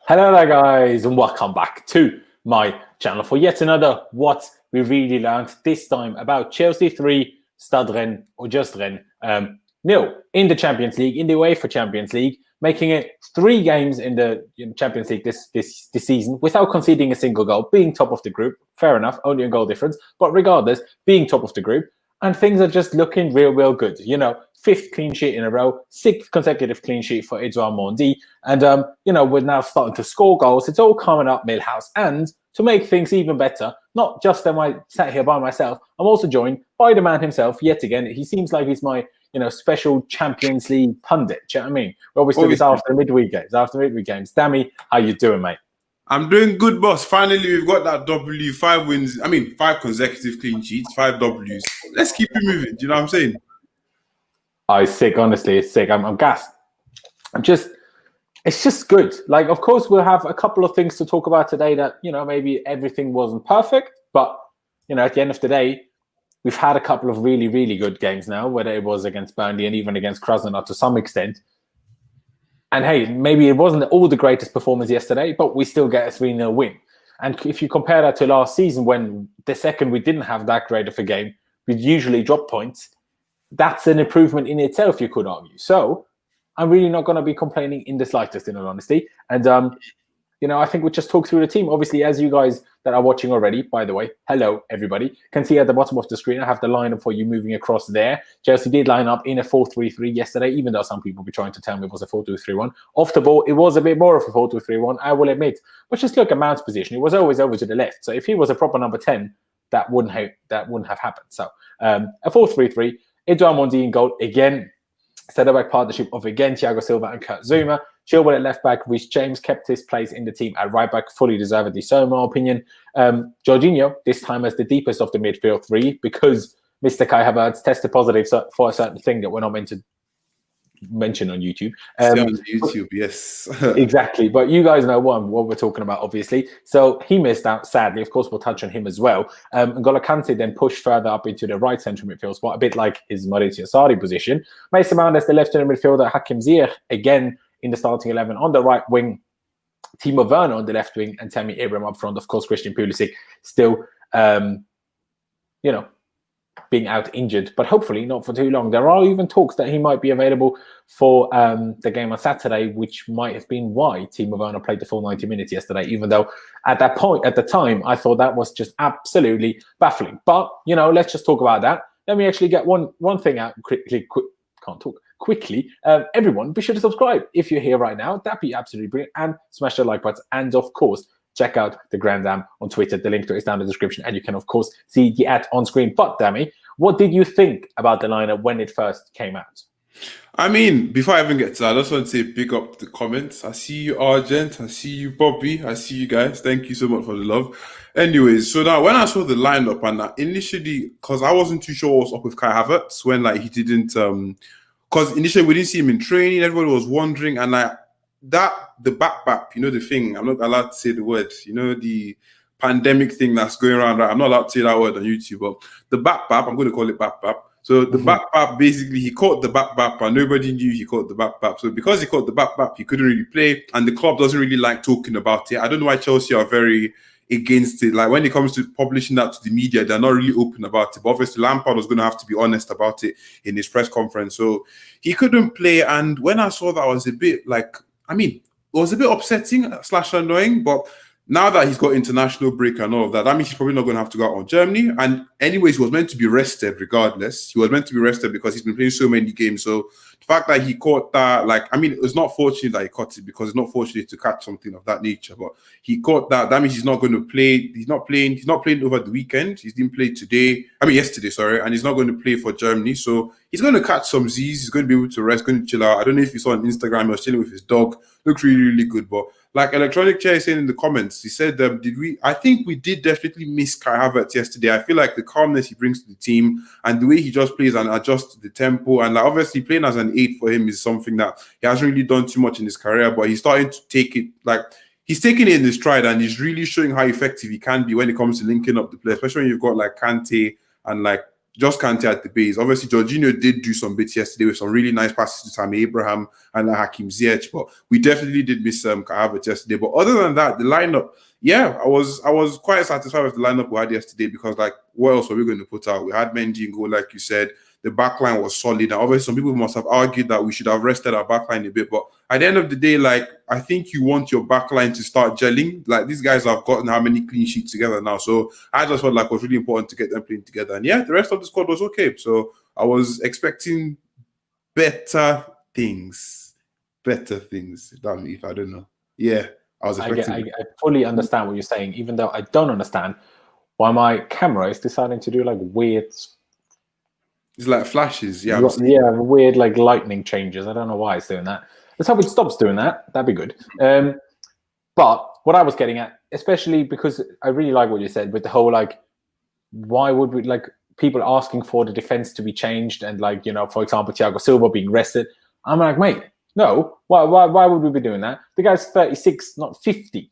Hello there guys and welcome back to my channel for yet another What We Really Learned, this time about Chelsea 3, Stade Rennes, or just Rennes, nil in the Champions League, in the UEFA Champions League, making it 3 games in the Champions League this season without conceding a single goal, being top of the group. Fair enough, only a goal difference, but regardless, being top of the group, and things are just looking real good. 5th clean sheet in a row, 6th consecutive clean sheet for Edouard Mendy. And, we're now starting to score goals. It's all coming up Millhouse. And to make things even better, not just am I sat here by myself, I'm also joined by the man himself yet again. He seems like he's my, special Champions League pundit. Do you know what I mean? We always do this after midweek games. Tammy, how you doing, mate? I'm doing good, boss. Finally, we've got that W, 5 wins. 5 consecutive clean sheets, 5 Ws. Let's keep it moving. Do you know what I'm saying? Oh, it's sick. Honestly, it's sick. I'm gassed. It's just good. Like, of course, we'll have a couple of things to talk about today that, maybe everything wasn't perfect. But, at the end of the day, we've had a couple of really good games now, whether it was against Burnley and even against Krasnodar to some extent. And hey, maybe it wasn't all the greatest performance yesterday, but we still get a 3-0 win. And if you compare that to last season, when the second we didn't have that great of a game, we'd usually drop points. That's an improvement in itself, you could argue. So I'm really not going to be complaining in the slightest, in all honesty. And, I think we'll just talk through the team. Obviously, as you guys that are watching already, by the way, hello, everybody, can see at the bottom of the screen, I have the lineup for you moving across there. Chelsea did line up in a 4-3-3 yesterday, even though some people were trying to tell me it was a 4-2-3-1. Off the ball, it was a bit more of a 4-2-3-1, I will admit. But just look at Mount's position. It was always over to the left. So if he was a proper number 10, that wouldn't have happened. So a 4-3-3. Edouard Mendy in goal again. Centre-back partnership of again Thiago Silva and Kurt Zouma. Chilwell at left-back. Reece James kept his place in the team at right-back, fully deservedly so, in my opinion. Jorginho, this time as the deepest of the midfield 3, because Mr. Kai Havertz tested positive for a certain thing that we're not meant to mention on YouTube. YouTube, yes. Exactly. But you guys know what we're talking about, obviously. So he missed out, sadly. Of course, we'll touch on him as well. N'Golo Kante then pushed further up into the right central midfield spot, a bit like his Maurizio Sarri position. Mason Mount as the left central midfielder, Hakim Ziyech again in the starting 11 on the right wing, Timo Werner on the left wing, and Tammy Abraham up front. Of course, Christian Pulisic still, being out injured, but hopefully not for too long. There are even talks that he might be available for the game on Saturday, which might have been why Timo Werner played the full 90 minutes yesterday, even though at the time, I thought that was just absolutely baffling. But, let's just talk about that. Let me actually get one thing out quickly. Everyone, be sure to subscribe if you're here right now. That'd be absolutely brilliant. And smash the like button. And of course, check out the Grand Dam on Twitter. The link to it is down in the description. And you can, of course, see the ad on screen. But, Dammy, what did you think about the lineup when it first came out? Before I even get to that, I just want to say pick up the comments. I see you, Argent. I see you, Bobby. I see you guys. Thank you so much for the love. Anyways, so now when I saw the lineup and initially, because I wasn't too sure what was up with Kai Havertz when he didn't, because initially we didn't see him in training. Everybody was wondering, and the back, the thing, I'm not allowed to say the word, the pandemic thing that's going around, right? I'm not allowed to say that word on YouTube, but the back, I'm going to call it back. So the back, basically, he caught the back, and nobody knew he caught the back. So because he caught the back, he couldn't really play, and the club doesn't really like talking about it. I don't know why Chelsea are very against it. Like, when it comes to publishing that to the media, they're not really open about it. But obviously, Lampard was going to have to be honest about it in his press conference. So he couldn't play, and when I saw that, I was a bit it was a bit upsetting / annoying, but now that he's got international break and all of that, that means he's probably not going to have to go out on Germany. And anyways, he was meant to be rested regardless. He was meant to be rested because he's been playing so many games. So the fact that he caught that, it's not fortunate that he caught it, because it's not fortunate to catch something of that nature. But he caught that. That means he's not going to play. He's not playing over the weekend. He didn't play yesterday, sorry. And he's not going to play for Germany. So he's going to catch some Z's. He's going to be able to rest, going to chill out. I don't know if you saw on Instagram, he was chilling with his dog. Looks really good. But like Electronic Chair is saying in the comments, he said, I think we did definitely miss Kai Havertz yesterday. I feel like the calmness he brings to the team and the way he just plays and adjusts the tempo, and obviously playing as an 8 for him is something that he hasn't really done too much in his career, but he's starting to take it, he's taking it in his stride, and he's really showing how effective he can be when it comes to linking up the play, especially when you've got Kante and just Kante at the base. Obviously, Jorginho did do some bits yesterday with some really nice passes to Tammy Abraham and Hakim Ziyech, but we definitely did miss Kai Havertz yesterday. But other than that, the lineup, yeah, I was quite satisfied with the lineup we had yesterday because, like, what else were we going to put out? We had Mendy in goal, like you said. The backline was solid. And obviously, some people must have argued that we should have rested our backline a bit. But at the end of the day, like, I think you want your backline to start gelling. Like, these guys have gotten how many clean sheets together now. So I just felt like it was really important to get them playing together. And yeah, the rest of the squad was okay. So I was expecting better things. Better things. Damn, if I don't know. Yeah, I was expecting. I fully understand what you're saying, even though I don't understand why my camera is deciding to do like weird. It's like flashes, yeah. Yeah, weird like lightning changes. I don't know why it's doing that. Let's hope it stops doing that. That'd be good. But what I was getting at, especially because I really like what you said with the whole like, why would we like people asking for the defense to be changed and like, you know, for example, Thiago Silva being rested. I'm like, mate, no. Why would we be doing that? The guy's 36, not 50.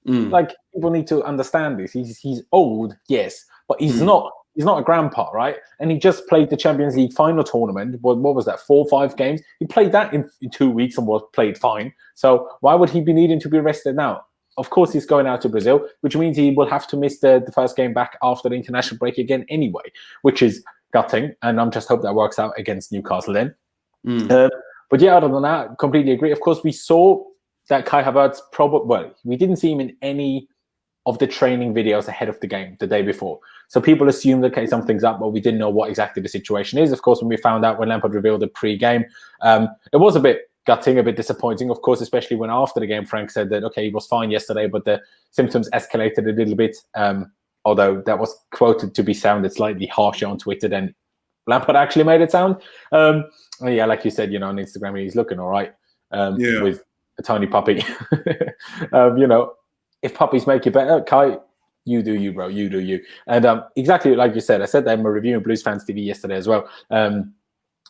Like people need to understand this. He's old, yes, but he's not. He's not a grandpa, right? And he just played the Champions League final tournament. What was that, 4 or 5 games? He played that in 2 weeks and played fine. So why would he be needing to be rested now? Of course, he's going out to Brazil, which means he will have to miss the first game back after the international break again anyway, which is gutting. And I'm just hope that works out against Newcastle then. But yeah, other than that, completely agree. Of course, we saw that Kai Havertz we didn't see him in any of the training videos ahead of the game the day before. So people assumed, okay, something's up, but we didn't know what exactly the situation is. Of course, when we found out when Lampard revealed the pre-game, it was a bit gutting, a bit disappointing, of course, especially when after the game, Frank said that, okay, he was fine yesterday, but the symptoms escalated a little bit, although that was quoted to be sounded slightly harsher on Twitter than Lampard actually made it sound. Yeah, like you said, you know, on Instagram, he's looking all right with a tiny puppy. You know, if puppies make you better, Kai, you do you, bro. You do you. And exactly like you said, I said that in my review of Blues Fans TV yesterday as well.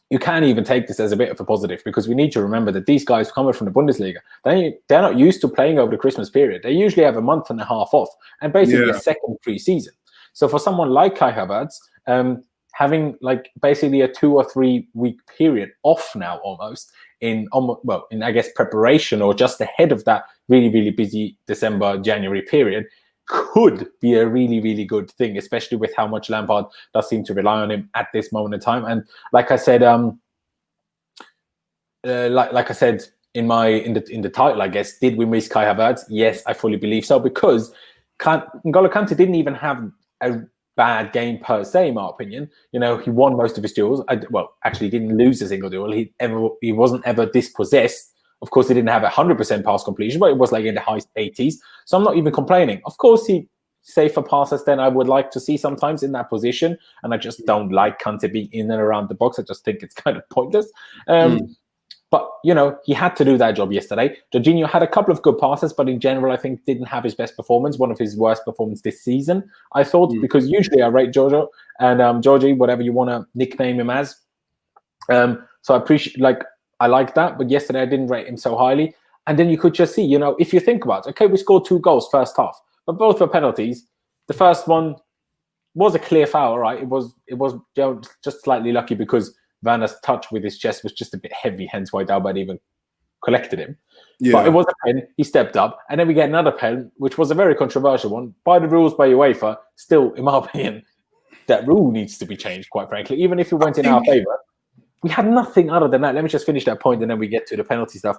You can even take this as a bit of a positive because we need to remember that these guys coming from the Bundesliga, they're not used to playing over the Christmas period. They usually have a month and a half off and basically a second pre-season. So for someone like Kai Havertz, having like basically a 2 or 3 week period off now almost in I guess preparation or just ahead of that really, really busy December, January period could be a really, really good thing, especially with how much Lampard does seem to rely on him at this moment in time. And like I said, like I said in the title, I guess, did we miss Kai Havertz? Yes, I fully believe so, because N'Golo Kante didn't even have a bad game per se, in my opinion. You know, he won most of his duels. Actually didn't lose a single duel. He wasn't ever dispossessed. Of course, he didn't have 100% pass completion, but it was like in the high 80s. So I'm not even complaining. Of course, he safer passes than I would like to see sometimes in that position. And I just don't like Kante being in and around the box. I just think it's kind of pointless. But, you know, he had to do that job yesterday. Jorginho had a couple of good passes, but in general, I think didn't have his best performance, one of his worst performances this season, I thought, because usually I rate Giorgio and Georgie, whatever you want to nickname him as. So I appreciate, I like that, but yesterday I didn't rate him so highly. And then you could just see, you know, if you think about it, okay, we scored 2 goals first half, but both were penalties. The first one was a clear foul, right? It was you know, just slightly lucky because Werner's touch with his chest was just a bit heavy, hence why Dalbert even collected him. Yeah. But it was a pen, he stepped up, and then we get another pen, which was a very controversial one. By the rules by UEFA, still, in my opinion, that rule needs to be changed, quite frankly, even if it went in our favour. We had nothing other than that. Let me just finish that point and then we get to the penalty stuff.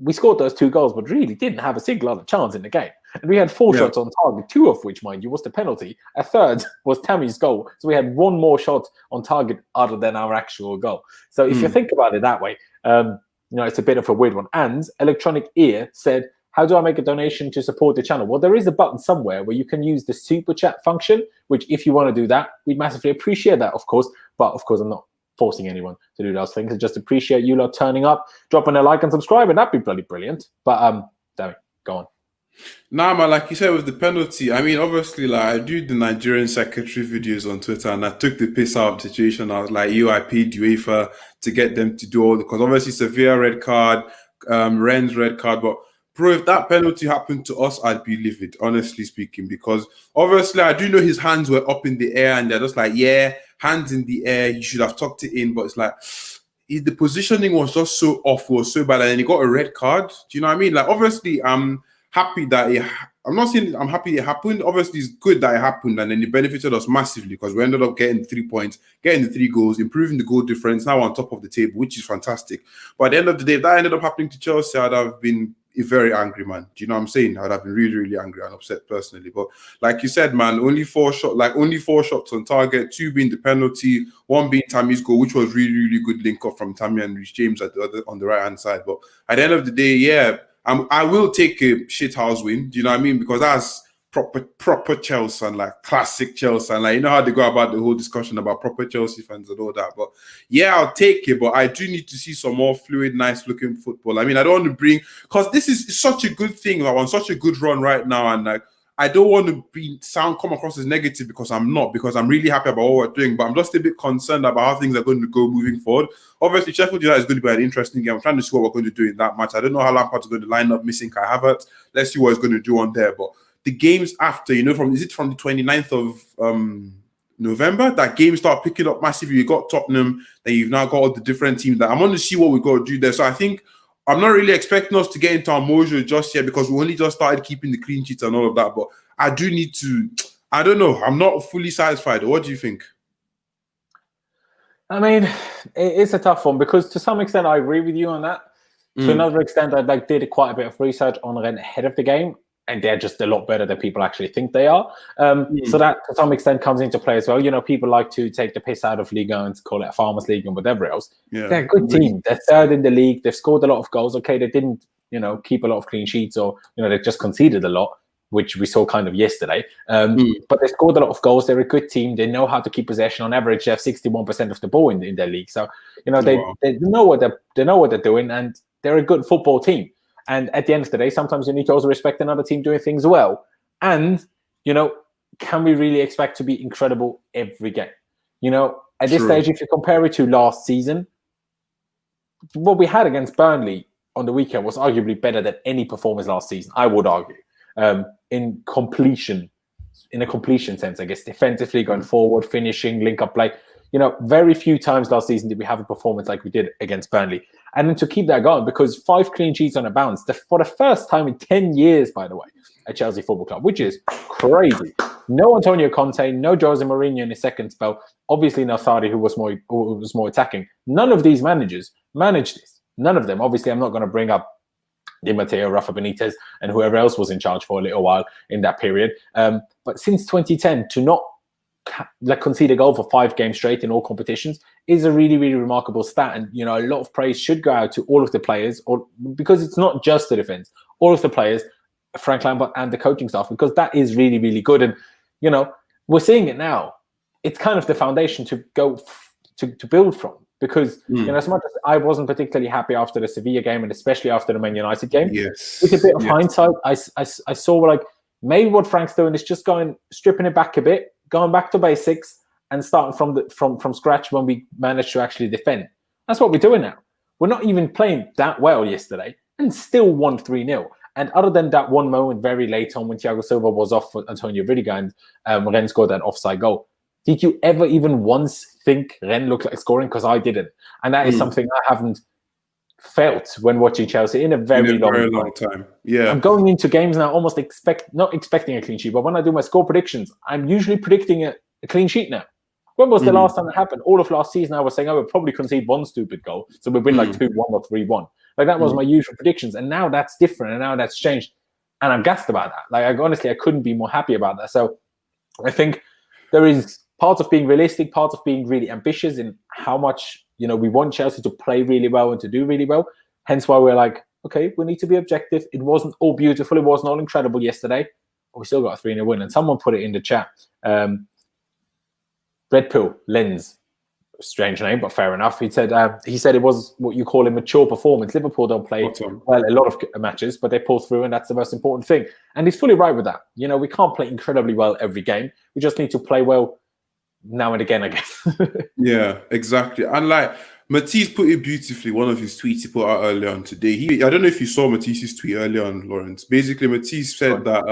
We scored those 2 goals, but really didn't have a single other chance in the game. And we had 4 shots on target, 2 of which, mind you, was the penalty. A third was Tammy's goal. So we had 1 more shot on target other than our actual goal. So if you think about it that way, you know, it's a bit of a weird one. And Electronic Ear said, how do I make a donation to support the channel? Well, there is a button somewhere where you can use the super chat function, which if you want to do that, we'd massively appreciate that, of course. But of course, I'm not forcing anyone to do those things. I just appreciate you lot turning up, dropping a like and subscribing. That'd be bloody brilliant. But Dammy, go on. Nah, man, like you said with the penalty, I mean, obviously, like I do the Nigerian secretary videos on Twitter, and I took the piss out of the situation. I was like, I paid UEFA to get them to do all because obviously Sevilla red card, Rennes red card, but bro, if that penalty happened to us, I'd be livid, honestly speaking, because obviously I do know his hands were up in the air and they're just like, yeah, hands in the air, you should have tucked it in, but it's like, the positioning was just so off, was so bad, and then he got a red card. Do you know what I mean? Like, obviously, I'm happy that I'm not saying I'm happy it happened. Obviously, it's good that it happened, and then it benefited us massively because we ended up getting 3 points, getting the 3 goals, improving the goal difference, now on top of the table, which is fantastic. But at the end of the day, if that ended up happening to Chelsea, I'd have been a very angry man. Do you know what I'm saying? I'd have been really, really angry and upset personally. But like you said, man, only 4 shots on target, 2 being the penalty, 1 being Tammy's goal, which was really, really good link up from Tammy and Reece James on the right hand side. But at the end of the day, yeah, I will take a shithouse win. Do you know what I mean? Because that's proper Chelsea and like classic Chelsea, and like, you know how they go about the whole discussion about proper Chelsea fans and all that. But yeah, I'll take it, but I do need to see some more fluid, nice looking football. I mean, I don't want to bring, because this is such a good thing. I'm on such a good run right now, and like, I don't want to come across as negative, because I'm not, because I'm really happy about what we're doing, but I'm just a bit concerned about how things are going to go moving forward. Obviously, Sheffield United is going to be an interesting game. I'm trying to see what we're going to do in that match. I don't know how Lampard's going to line up missing Kai Havertz. Let's see what he's going to do on there. But the games after, you know, from the 29th of November, that games start picking up massively. You got Tottenham, then you've now got all the different teams. That I'm going to see what we got to do there. So I think I'm not really expecting us to get into our mojo just yet, because we only just started keeping the clean sheets and all of that. But I do need to, I don't know, I'm not fully satisfied. What do you think? I mean, it's a tough one, because to some extent I agree with you on that. To another extent, I did quite a bit of research on Rennes ahead of the game, and they're just a lot better than people actually think they are. So that to some extent comes into play as well. You know, people like to take the piss out of Ligue 1 and call it a farmers league and whatever else. Yeah. They're a good team. They're third in the league. They've scored a lot of goals. Okay, they didn't, you know, keep a lot of clean sheets, or, you know, they just conceded a lot, which we saw kind of yesterday. But they scored a lot of goals. They're a good team. They know how to keep possession. On average, they have 61% of the ball in their league. So, you know, they know what they're doing, and they're a good football team. And at the end of the day, sometimes you need to also respect another team doing things well. And, you know, can we really expect to be incredible every game? You know, at this stage, if you compare it to last season, what we had against Burnley on the weekend was arguably better than any performance last season, I would argue. In a completion sense, I guess, defensively, going forward, finishing, link-up play. You know, very few times last season did we have a performance like we did against Burnley. And then to keep that going, because 5 clean sheets on a bounce, for the first time in 10 years, by the way, at Chelsea Football Club, which is crazy. No Antonio Conte, no Jose Mourinho in his second spell. Obviously, no Sarri, who was more attacking. None of these managers managed this. None of them. Obviously, I'm not going to bring up Di Matteo, Rafa Benitez, and whoever else was in charge for a little while in that period. But since 2010, to not concede a goal for 5 games straight in all competitions is a really, really remarkable stat. And, you know, a lot of praise should go out to all of the players, because it's not just the defense, all of the players, Frank Lampard and the coaching staff, because that is really, really good. And, you know, we're seeing it now. It's kind of the foundation to go to build from. Because, you know, as much as I wasn't particularly happy after the Sevilla game, and especially after the Man United game, with a bit of hindsight, I saw like maybe what Frank's doing is just stripping it back a bit, going back to basics, and starting from scratch when we managed to actually defend. That's what we're doing now. We're not even playing that well yesterday, and still won 3-0. And other than that one moment very late on when Thiago Silva was off for Antonio Rudiger and Rennes scored that offside goal, did you ever even once think Rennes looked like scoring? Because I didn't. And that is something I haven't felt when watching Chelsea in a very long time. Yeah. I'm going into games now almost not expecting a clean sheet, but when I do my score predictions, I'm usually predicting a clean sheet now. When was the last time that happened? All of last season I was saying I would probably concede 1 stupid goal, so we'd win like 2-1 or 3-1. Like that was my usual predictions. And now that's different, and now that's changed. And I'm gassed about that. Like, honestly, I couldn't be more happy about that. So I think there is part of being realistic, part of being really ambitious in how much, you know, we want Chelsea to play really well and to do really well. Hence why we're like, okay, we need to be objective. It wasn't all beautiful. It wasn't all incredible yesterday, but we still got a 3-0 win. And someone put it in the chat. Red Pill, Lens, strange name, but fair enough. He said it was what you call a mature performance. Liverpool don't play well a lot of matches, but they pull through, and that's the most important thing. And he's fully right with that. You know, we can't play incredibly well every game. We just need to play well now and again, I guess. Yeah, exactly. And like, Matisse put it beautifully. One of his tweets he put out earlier on today. I don't know if you saw Matisse's tweet earlier on, Laurenz. Basically, Matisse said that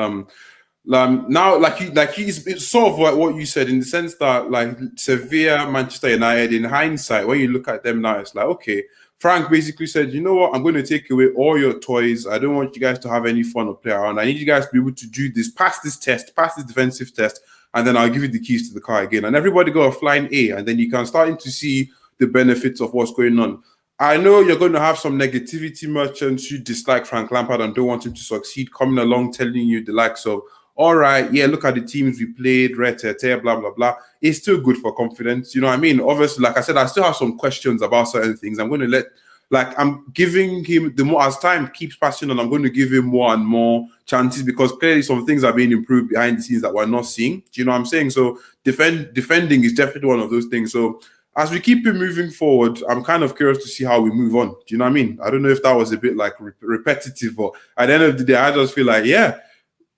now, it's sort of like what you said in the sense that like Sevilla, Manchester United, in hindsight, when you look at them now, it's like, okay, Frank basically said, you know what, I'm going to take away all your toys. I don't want you guys to have any fun or play around. I need you guys to be able to do this, pass this defensive test, and then I'll give you the keys to the car again. And everybody got a flying A, and then you can start to see the benefits of what's going on. I know you're going to have some negativity merchants who dislike Frank Lampard and don't want him to succeed coming along telling you the likes of, all right, yeah, look at the teams we played, blah, blah, blah. It's still good for confidence. You know what I mean? Obviously, like I said, I still have some questions about certain things. I'm going to I'm giving him the more, as time keeps passing on, I'm going to give him more and more chances because clearly some things are being improved behind the scenes that we're not seeing. Do you know what I'm saying? So defending is definitely one of those things. So as we keep it moving forward, I'm kind of curious to see how we move on. Do you know what I mean? I don't know if that was a bit like repetitive, but at the end of the day, I just feel like, yeah,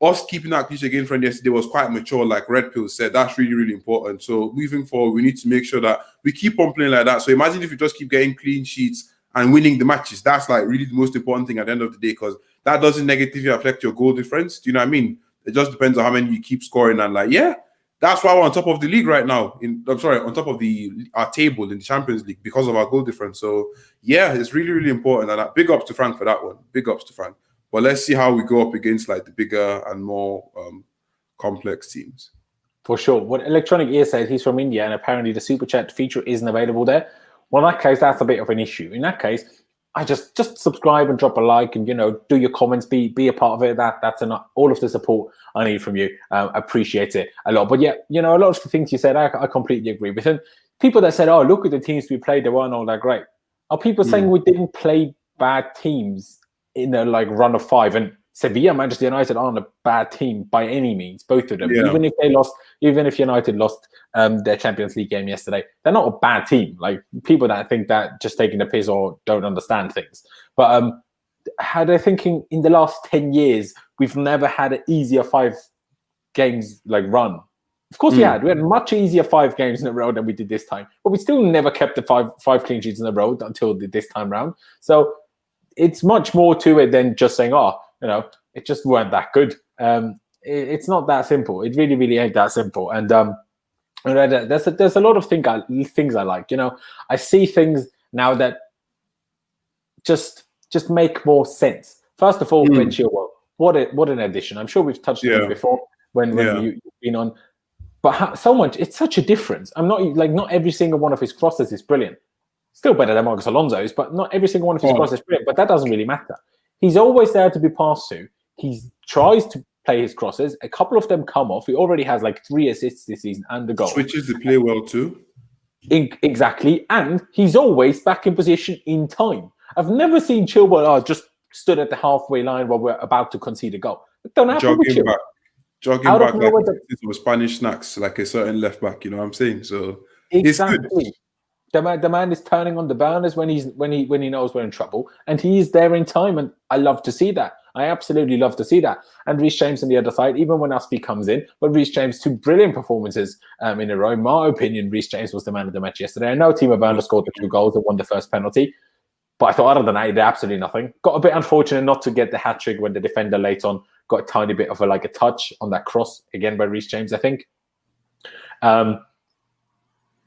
us keeping that cliche game friend yesterday was quite mature, like Red Pill said. That's really, really important. So moving forward, we need to make sure that we keep on playing like that. So imagine if you just keep getting clean sheets and winning the matches. That's like really the most important thing at the end of the day because that doesn't negatively affect your goal difference. Do you know what I mean? It just depends on how many you keep scoring and like, yeah, that's why we're on top of the league right now. On top of our table in the Champions League because of our goal difference. So yeah, it's really, really important. And big ups to Frank for that one. Big ups to Frank. But let's see how we go up against like the bigger and more complex teams. For sure. What Electronic Ear said, he's from India and apparently the super chat feature isn't available there. Well, in that case, that's a bit of an issue. In that case, I just subscribe and drop a like and, do your comments, be a part of it. That's enough. All of the support I need from you. Appreciate it a lot. But yeah, a lot of the things you said, I completely agree with. And people that said, oh, look at the teams we played, they weren't all that great. Are people saying we didn't play bad teams in a run of 5? And Sevilla, Manchester United aren't a bad team by any means, both of them. Yeah. Even if United lost their Champions League game yesterday, they're not a bad team. Like people that think that just taking the piss or don't understand things. But how they're thinking in the last 10 years, we've never had an easier 5 games run. Of course we had much easier 5 games in a row than we did this time, but we still never kept the five clean sheets in a row until this time round. So it's much more to it than just saying, it just weren't that good. It's not that simple. It really, really ain't that simple. And there's a lot of things I like. I see things now that just make more sense. First of all, Ben Chilwell, what an addition. I'm sure we've touched on it before when you've been on. But it's such a difference. I'm not every single one of his crosses is brilliant. Still better than Marcos Alonso's, but not every single one of his crosses is brilliant. But that doesn't really matter. He's always there to be passed to. He tries to play his crosses. A couple of them come off. He already has 3 assists this season and a goal. Switches the play well too. Exactly. And he's always back in position in time. I've never seen Chilwell just stood at the halfway line while we're about to concede a goal. It don't happen with Chilwell. Jogging back like Spanish snacks, like a certain left back. You know what I'm saying? So exactly. It's good. The man is turning on the burners when he knows we're in trouble, and he's there in time. And I love to see that. I absolutely love to see that. And Reece James on the other side, even when Aspie comes in, but Reece James 2 brilliant performances in a row. In my opinion, Reece James was the man of the match yesterday. I know Timo Werner scored the 2 goals and won the first penalty, but I thought other than that, he did absolutely nothing. Got a bit unfortunate not to get the hat trick when the defender late on got a tiny bit of a touch on that cross again by Reece James, I think.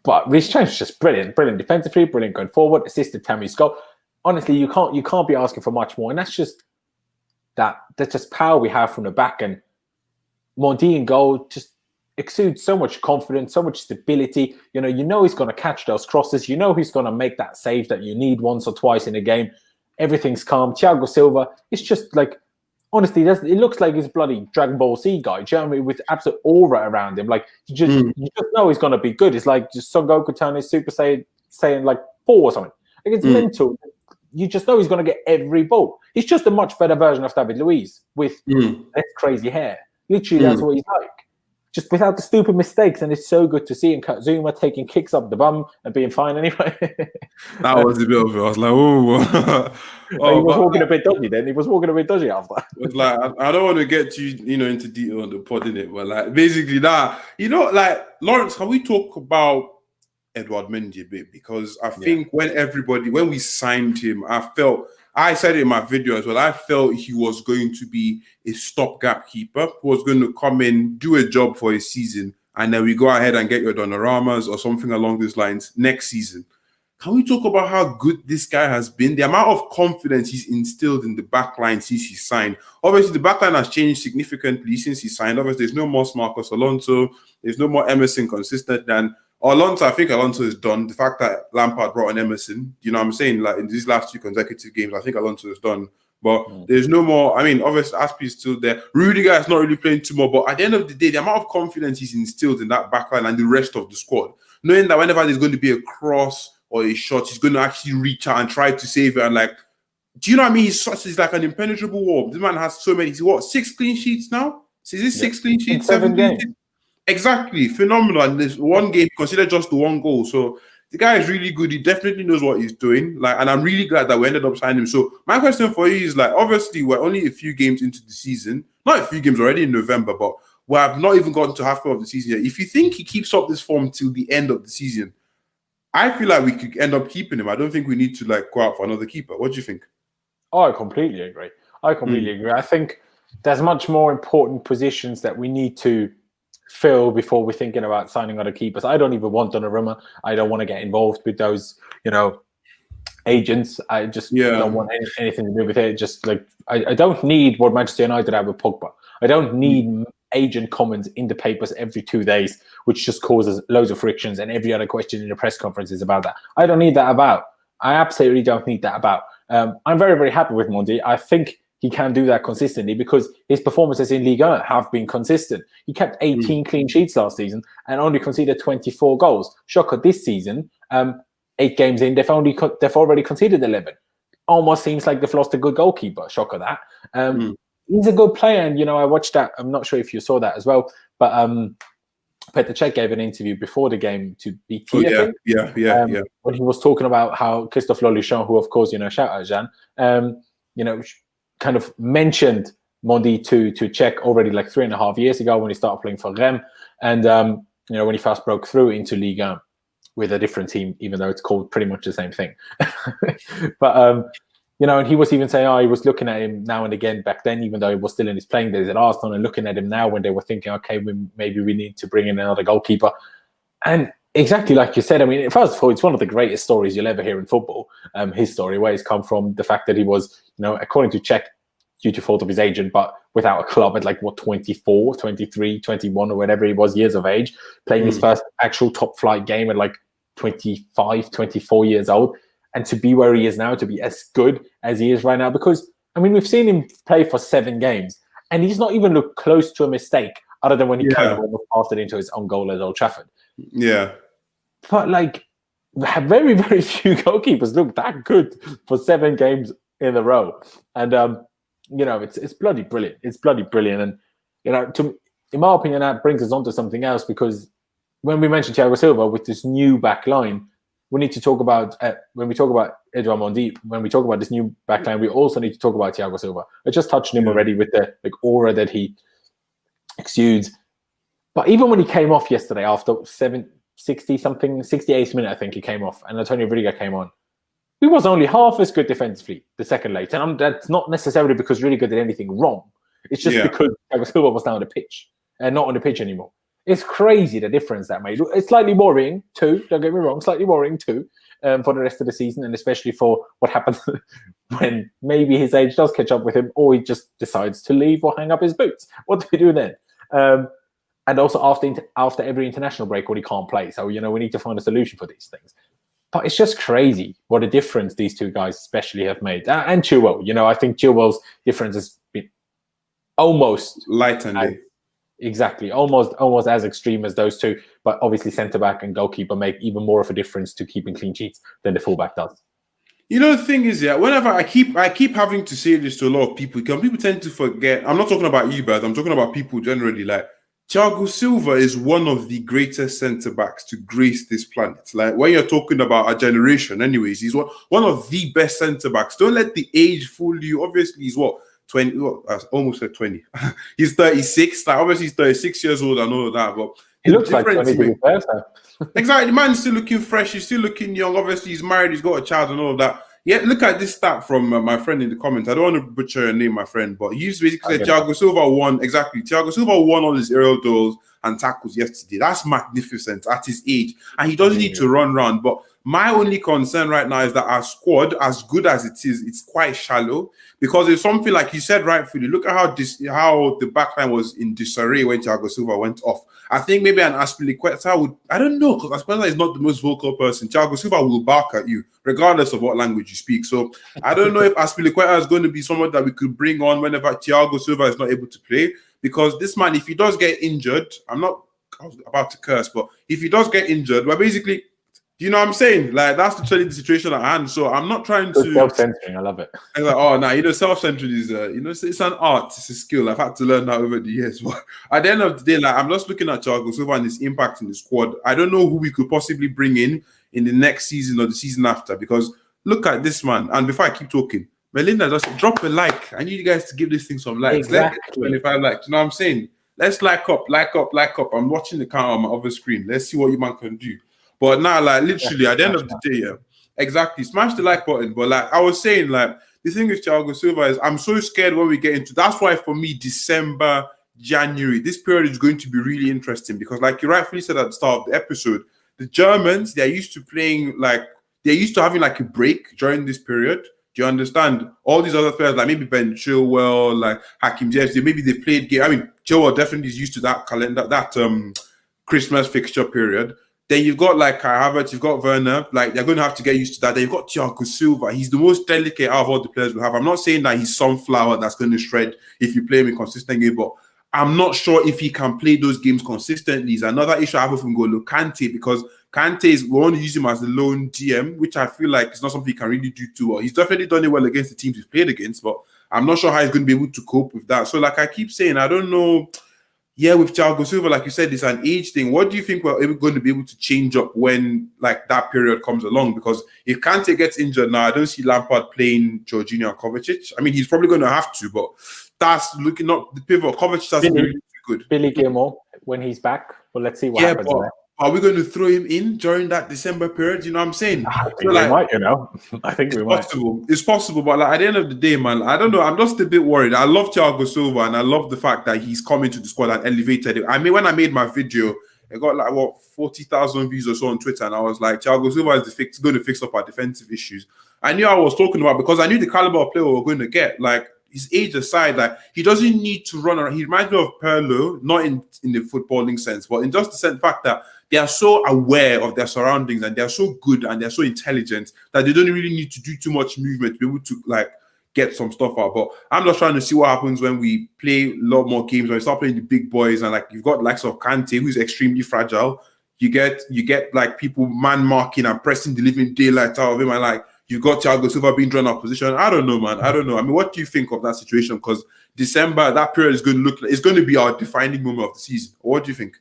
But Reece James is just brilliant defensively, brilliant going forward, assisted Tammy's goal. Honestly, you can't be asking for much more, and that's just power we have from the back. And Mendy in goal just exudes so much confidence, so much stability. You know he's going to catch those crosses. You know he's going to make that save that you need once or twice in a game. Everything's calm. Thiago Silva, it's just honestly, it looks like he's bloody Dragon Ball Z guy. Do you know what I mean? With absolute aura around him. You just know he's going to be good. It's like just Son Goku turning his Super Saiyan 4 or something. It's mental. You just know he's going to get every ball. He's just a much better version of David Luiz with less crazy hair. Literally, that's what he's like. Just without the stupid mistakes. And it's so good to see him. Zouma taking kicks up the bum and being fine anyway. That was a bit of it. I was like, oh. He was walking a bit dodgy then. He was walking a bit dodgy after. It's I don't want to get too, into detail on the pod, innit? But basically that, Laurenz, can we talk about Edouard Mendy a bit, because I think when we signed him, I said it in my video as well, I felt he was going to be a stopgap keeper who was going to come in, do a job for a season, and then we go ahead and get your Donnarummas or something along those lines next season. Can we talk about how good this guy has been? The amount of confidence he's instilled in the backline since he signed. Obviously, the backline has changed significantly since he signed. Obviously, there's no more Marcos Alonso. There's no more Emerson consistent. And Alonso, I think Alonso is done. The fact that Lampard brought in Emerson, you know what I'm saying? Like in these last 2 consecutive games, I think Alonso is done. But there's no more. I mean, obviously, Aspi is still there. Rudiger is not really playing too much. But at the end of the day, the amount of confidence he's instilled in that backline and the rest of the squad, knowing that whenever there's going to be a cross or a shot, he's going to actually reach out and try to save it. And like, do you know what I mean? He's like an impenetrable wall. This man has so many. 6 clean sheets now? So is this 6 clean sheets? 7 games? Exactly. Phenomenal. And this one game, consider just the 1 goal. So the guy is really good. He definitely knows what he's doing. Like, and I'm really glad that we ended up signing him. So my question for you is, like, obviously we're only a few games into the season. Not a few games, already in November, but we have not even gotten to halfway of the season yet. If you think he keeps up this form till the end of the season, I feel like we could end up keeping him. I don't think we need to like go out for another keeper. What do you think? Oh, I completely agree. I think there's much more important positions that we need to fill before we're thinking about signing other keepers. I don't even want Donnarumma. I don't want to get involved with those, agents. I just don't want anything to do with it. Just like I don't need what Manchester United have with Pogba. I don't need agent comments in the papers every 2 days, which just causes loads of frictions, and every other question in the press conference is about that. I don't need that about. I absolutely don't need that about. I'm very, very happy with Mendy. I think he can do that consistently because his performances in Ligue 1 have been consistent. He kept 18 clean sheets last season and only conceded 24 goals. Shocker, this season, 8 games in, they've already conceded 11. Almost seems like they've lost a good goalkeeper. Shocker that. He's a good player, and I watched that. I'm not sure if you saw that as well, but Petr Cech gave an interview before the game to BT. Yeah. When he was talking about how Christophe Lolichon, who of course shout out Jean, kind of mentioned Mendy to Cech already like 3.5 years ago when he started playing for Rennes, and when he first broke through into Ligue 1 with a different team, even though it's called pretty much the same thing. But and he was even saying, he was looking at him now and again back then, even though he was still in his playing days at Arsenal, and looking at him now when they were thinking, okay, maybe we need to bring in another goalkeeper. And exactly like you said, I mean, first of all, it's one of the greatest stories you'll ever hear in football. His story, where he's come from, the fact that he was, according to Cech, due to fault of his agent, but without a club at 24, 23, 21 or whatever he was years of age, playing his first actual top flight game at 25, 24 years old. And to be where he is now, to be as good as he is right now, because, I mean, we've seen him play for 7 games, and he's not even looked close to a mistake, other than when he kind of almost passed it into his own goal at Old Trafford. Yeah. But, very, very few goalkeepers look that good for 7 games in a row. And, it's bloody brilliant. It's bloody brilliant. And, in my opinion, that brings us on to something else, because when we mentioned Thiago Silva with this new back line, we need to talk about, when we talk about Edouard Mendy, when we talk about this new backline, we also need to talk about Thiago Silva. I just touched him already with the aura that he exudes. But even when he came off yesterday after 68th minute, I think he came off, and Antonio Rudiger came on, he was only half as good defensively the second leg. And that's not necessarily because Rudiger did anything wrong. It's just because Thiago Silva was down on the pitch and not on the pitch anymore. It's crazy the difference that made. It's slightly worrying too, don't get me wrong, slightly worrying too for the rest of the season, and especially for what happens when maybe his age does catch up with him, or he just decides to leave or hang up his boots. What do we do then? And also after every international break when he can't play. So, we need to find a solution for these things. But it's just crazy what a difference these two guys especially have made. And Chilwell, I think Chilwell's difference has been almost... light and exactly, almost as extreme as those two. But obviously centre-back and goalkeeper make even more of a difference to keeping clean sheets than the fullback does. The thing is, whenever I keep having to say this to a lot of people, because people tend to forget. I'm not talking about you, but I'm talking about people generally. Thiago Silva is one of the greatest centre-backs to grace this planet. When you're talking about a generation, anyways, he's one of the best centre-backs. Don't let the age fool you. Obviously, he's 20, almost at 20. He's 36. Obviously, he's 36 years old and all of that. But He looks like difference. 20 so. Exactly, the man's still looking fresh. He's still looking young. Obviously, he's married. He's got a child and all of that. Yeah, look at this stat from my friend in the comments. I don't want to butcher your name, my friend, but he basically said Thiago Silva won. Exactly, Thiago Silva won all his aerial duels and tackles yesterday. That's magnificent at his age, and he doesn't need to run around. But my only concern right now is that our squad, as good as it is, it's quite shallow because it's something like you said rightfully. Look at how the backline was in disarray when Thiago Silva went off. I think maybe an Azpilicueta would, I don't know, because Azpilicueta is not the most vocal person. Thiago Silva will bark at you, regardless of what language you speak. So I don't know if Azpilicueta is going to be someone that we could bring on whenever Thiago Silva is not able to play. Because this man, if he does get injured, I was about to curse, but if he does get injured, well, basically, you know what I'm saying? Like, that's literally the situation at hand. So I'm not trying to... Self-censoring, I love it. I'm like, oh, no, self-centered is, it's an art. It's a skill. I've had to learn that over the years. But at the end of the day, like, I'm just looking at Thiago Silva and his impact in the squad. I don't know who we could possibly bring in the next season or the season after. Because look at this man. And before I keep talking, Melinda, just drop a like. I need you guys to give this thing some likes. Exactly. Let's get 25 likes. You know what I'm saying? Let's like up. I'm watching the count on my other screen. Let's see what you man can do. But now, like, literally, at the end of the day, yeah, exactly, smash the like button. But like I was saying, like, the thing with Thiago Silva is I'm so scared when we get into... That's why, for me, December, January, this period is going to be really interesting because, like you rightfully said at the start of the episode, the Germans, they're used to playing, like, they're used to having, like, a break during this period. Do you understand? All these other players, like maybe Ben Chilwell, like Hakim Ziyech, maybe they played game. I mean, Chilwell definitely is used to that calendar, that Christmas fixture period. Then you've got like Kai Havertz, you've got Werner, like they're going to have to get used to that. Then you've got Thiago Silva. He's the most delicate out of all the players we have. I'm not saying that he's sunflower that's going to shred if you play him in consistent game, but I'm not sure if he can play those games consistently. It's another issue I have with N'Golo Kante because Kante we want to use him as the lone DM, which I feel like is not something he can really do too well. He's definitely done it well against the teams he's played against, but I'm not sure how he's going to be able to cope with that. So like I keep saying, I don't know. Yeah, with Thiago Silva, like you said, it's an age thing. What do you think we're going to be able to change up when like that period comes along? Because if Kante gets injured now, I don't see Lampard playing Jorginho and Kovacic. I mean, he's probably going to have to, but that's looking up the pivot. Kovacic has been really good. Billy Gilmore, when he's back, well, let's see what happens there. Are we going to throw him in during that December period? You know what I'm saying? I think we might, you know. I think we might. It's possible, but like at the end of the day, man, I don't know. I'm just a bit worried. I love Thiago Silva, and I love the fact that he's come into the squad and elevated it. I mean, when I made my video, it got like 40,000 views or so on Twitter, and I was like, Thiago Silva is going to fix up our defensive issues. I knew I was talking about because I knew the caliber of player we were going to get. Like his age aside, like he doesn't need to run around. He reminds me of Pirlo, not in the footballing sense, but in just the fact that they are so aware of their surroundings and they're so good and they're so intelligent that they don't really need to do too much movement to be able to like get some stuff out. But I'm just trying to see what happens when we play a lot more games, when we start playing the big boys and like you've got likes of Kante, who's extremely fragile. You get like people man marking and pressing the living daylight out of him, and like you've got Thiago Silva being drawn out of position. I don't know, man. I don't know. I mean, what do you think of that situation? Because December, that period is going to it's going to be our defining moment of the season. What do you think?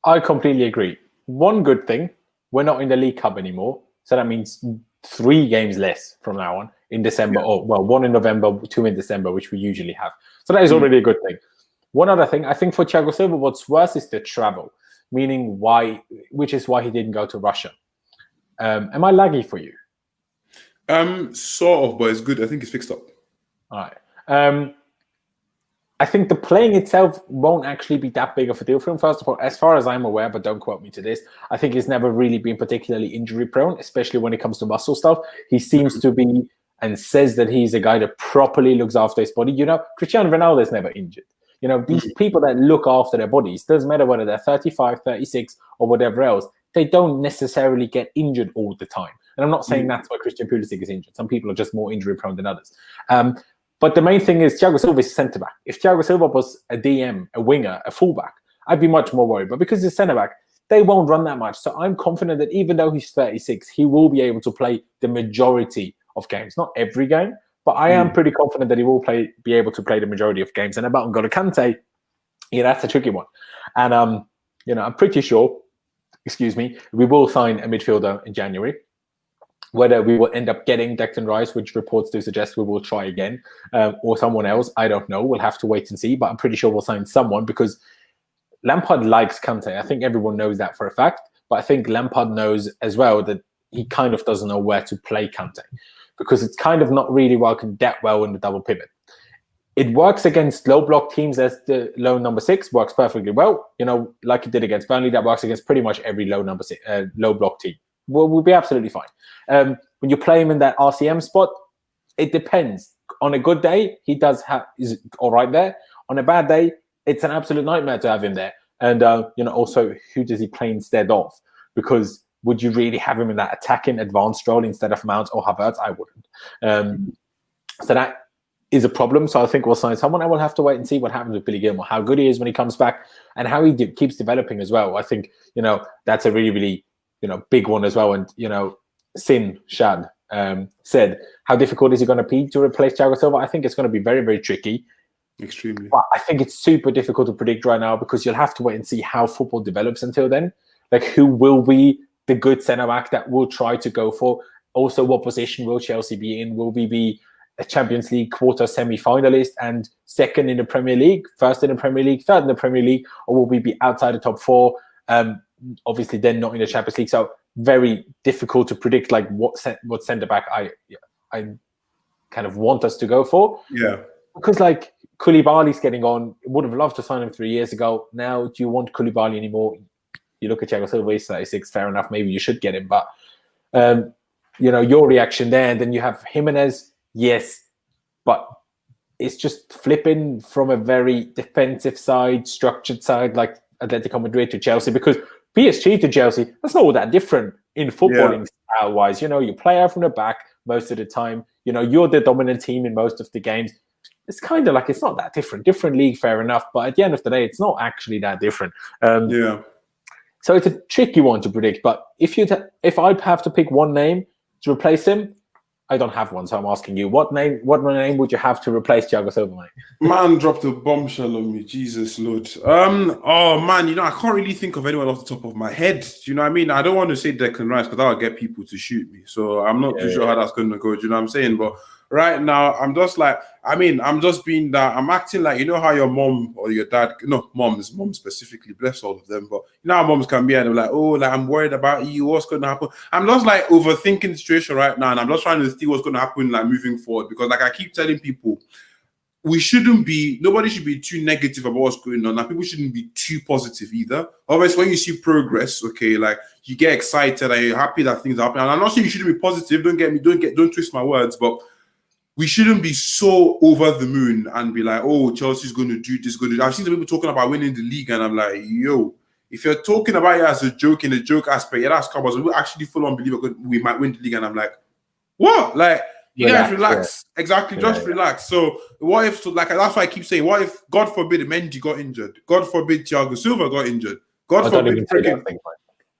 I completely agree. One good thing, we're not in the League Cup anymore. So that means 3 games less from now on in December. Or, well, 1 in November, 2 in December, which we usually have. So that is already a good thing. One other thing, I think for Thiago Silva, what's worse is the travel, meaning which is why he didn't go to Russia. Am I laggy for you? Sort of, but it's good. I think it's fixed up. All right. I think the playing itself won't actually be that big of a deal for him. First of all, as far as I'm aware, but don't quote me to this, I think he's never really been particularly injury prone, especially when it comes to muscle stuff. He seems to be and says that he's a guy that properly looks after his body. You know, Cristiano Ronaldo is never injured. You know, these people that look after their bodies, doesn't matter whether they're 35, 36 or whatever else, they don't necessarily get injured all the time. And I'm not saying that's why Christian Pulisic is injured. Some people are just more injury prone than others. But the main thing is Thiago Silva is centre-back. If Thiago Silva was a DM, a winger, a fullback, I'd be much more worried. But because he's centre-back, they won't run that much. So I'm confident that even though he's 36, he will be able to play the majority of games. Not every game, but I am pretty confident that he will be able to play the majority of games. And about N'Golo Kante, yeah, that's a tricky one. And, you know, I'm pretty sure, we will sign a midfielder in January. Whether we will end up getting Declan Rice, which reports do suggest we will try again, or someone else, I don't know. We'll have to wait and see. But I'm pretty sure we'll sign someone because Lampard likes Kante. I think everyone knows that for a fact. But I think Lampard knows as well that he kind of doesn't know where to play Kante, because it's kind of not really working that well in the double pivot. It works against low block teams as the low number 6 works perfectly well. Like it did against Burnley, that works against pretty much every low block team. We'll be absolutely fine. When you play him in that RCM spot, it depends. On a good day, is all right there. On a bad day, it's an absolute nightmare to have him there. And also, who does he play instead of? Because would you really have him in that attacking advanced role instead of Mount or Havertz? I wouldn't. So that is a problem. So I think we'll sign someone. I will have to wait and see what happens with Billy Gilmore, how good he is when he comes back, and how he keeps developing as well. I think that's a really, really big one as well. And Sin Shad said, how difficult is it going to be to replace Thiago Silva? I think it's going to be very, very tricky. Extremely. But I think it's super difficult to predict right now, because you'll have to wait and see how football develops until then. Like, who will be the good centre-back that will try to go for? Also, what position will Chelsea be in? Will we be a Champions League quarter semi-finalist and second in the Premier League, first in the Premier League, third in the Premier League, or will we be outside the top 4? Obviously, then not in the Champions League. So very difficult to predict, like what centre-back I kind of want us to go for. Yeah. Because like Koulibaly's getting on. Would have loved to sign him 3 years ago. Now, do you want Koulibaly anymore? You look at Thiago Silva, he's 36, fair enough. Maybe you should get him. But, your reaction there. And then you have Jimenez. Yes, but it's just flipping from a very defensive side, structured side, like Atletico Madrid to Chelsea, because PSG to Chelsea, that's not all that different in footballing style-wise. You play out from the back most of the time. You're the dominant team in most of the games. It's kind of like, it's not that different. Different league, fair enough, but at the end of the day, it's not actually that different. So it's a tricky one to predict, but if I'd have to pick one name to replace him, I don't have one, so I'm asking you, what name would you have to replace Thiago Silva, mate? Man dropped a bombshell on me, Jesus Lord. Oh man, I can't really think of anyone off the top of my head. Do you know what I mean? I don't want to say Declan Rice because that'll get people to shoot me. So I'm not too sure how that's going to go. Do you know what I'm saying? But right now, I'm just like, I'm just being that, I'm acting like, how your mom or your dad, no, mom specifically, bless all of them, but how moms can be, and they're like, oh, like, I'm worried about you, what's going to happen? I'm just like overthinking the situation right now, and I'm just trying to see what's going to happen, like, moving forward, because like I keep telling people, nobody should be too negative about what's going on. Like, people shouldn't be too positive either. Obviously, when you see progress, okay, like, you get excited and you're happy that things are happening. And I'm not saying you shouldn't be positive, don't twist my words, but we shouldn't be so over the moon and be like, oh, Chelsea's going to do this, I've seen some people talking about winning the league, and I'm like, yo, if you're talking about it as a joke, in the joke aspect, that's come. We actually full on believe we might win the league, and I'm like, what? Like, you guys relax. Yeah. Exactly, just relax. So what if, that's why I keep saying, what if, God forbid, Mendy got injured? God forbid, Thiago Silva got injured? God forbid,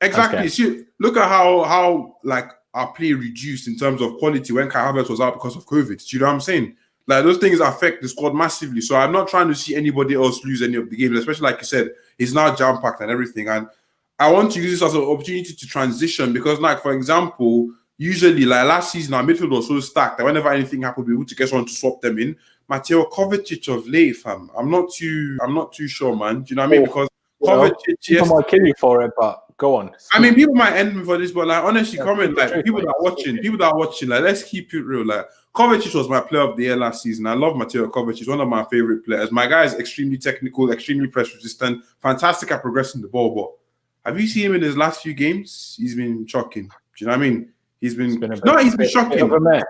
exactly. See, look at how like, our play reduced in terms of quality when Kai Havertz was out because of COVID. Do you know what I'm saying? Like, those things affect the squad massively. So I'm not trying to see anybody else lose any of the games, especially like you said, it's now jam-packed and everything. And I want to use this as an opportunity to transition because, like, for example, usually, like last season, our midfield was so stacked that whenever anything happened, we were able to get someone to swap them in. Mateo Kovacic of late, fam. I'm not too sure, man. Do you know what I mean? Because Kovacic, yes, might kill you for it, but go on. I mean, people might end me for this, but like, honestly, comment, like, people that are watching, like, let's keep it real. Like, Kovacic was my player of the year last season. I love Mateo Kovacic. He's one of my favorite players. My guy is extremely technical, extremely press resistant, fantastic at progressing the ball. But have you seen him in his last few games? He's been shocking. Do you know what I mean? He's been shocking.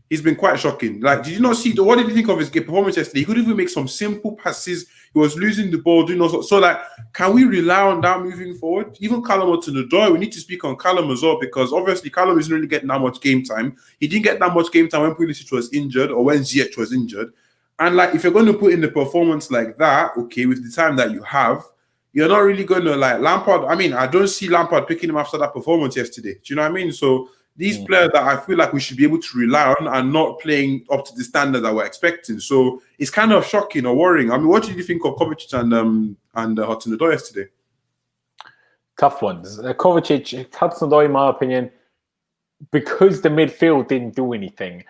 He's been quite shocking. Like, did you not see? What did you think of his game performance yesterday? He could even make some simple passes. He was losing the ball, doing all sorts. So, like, can we rely on that moving forward? Even Callum Hudson-Odoi, we need to speak on Callum as well, because obviously Callum isn't really getting that much game time. He didn't get that much game time when Pulisic was injured or when Ziyech was injured. And like, if you're going to put in the performance like that, okay, with the time that you have, you're not really going to, like, Lampard. I mean, I don't see Lampard picking him after that performance yesterday. Do you know what I mean? So these players that I feel like we should be able to rely on are not playing up to the standard that we're expecting. So it's kind of shocking or worrying. I mean, what did you think of Kovacic and Hudson-Odoi yesterday? Tough ones. Kovacic, Hudson-Odoi, in my opinion, because the midfield didn't do anything,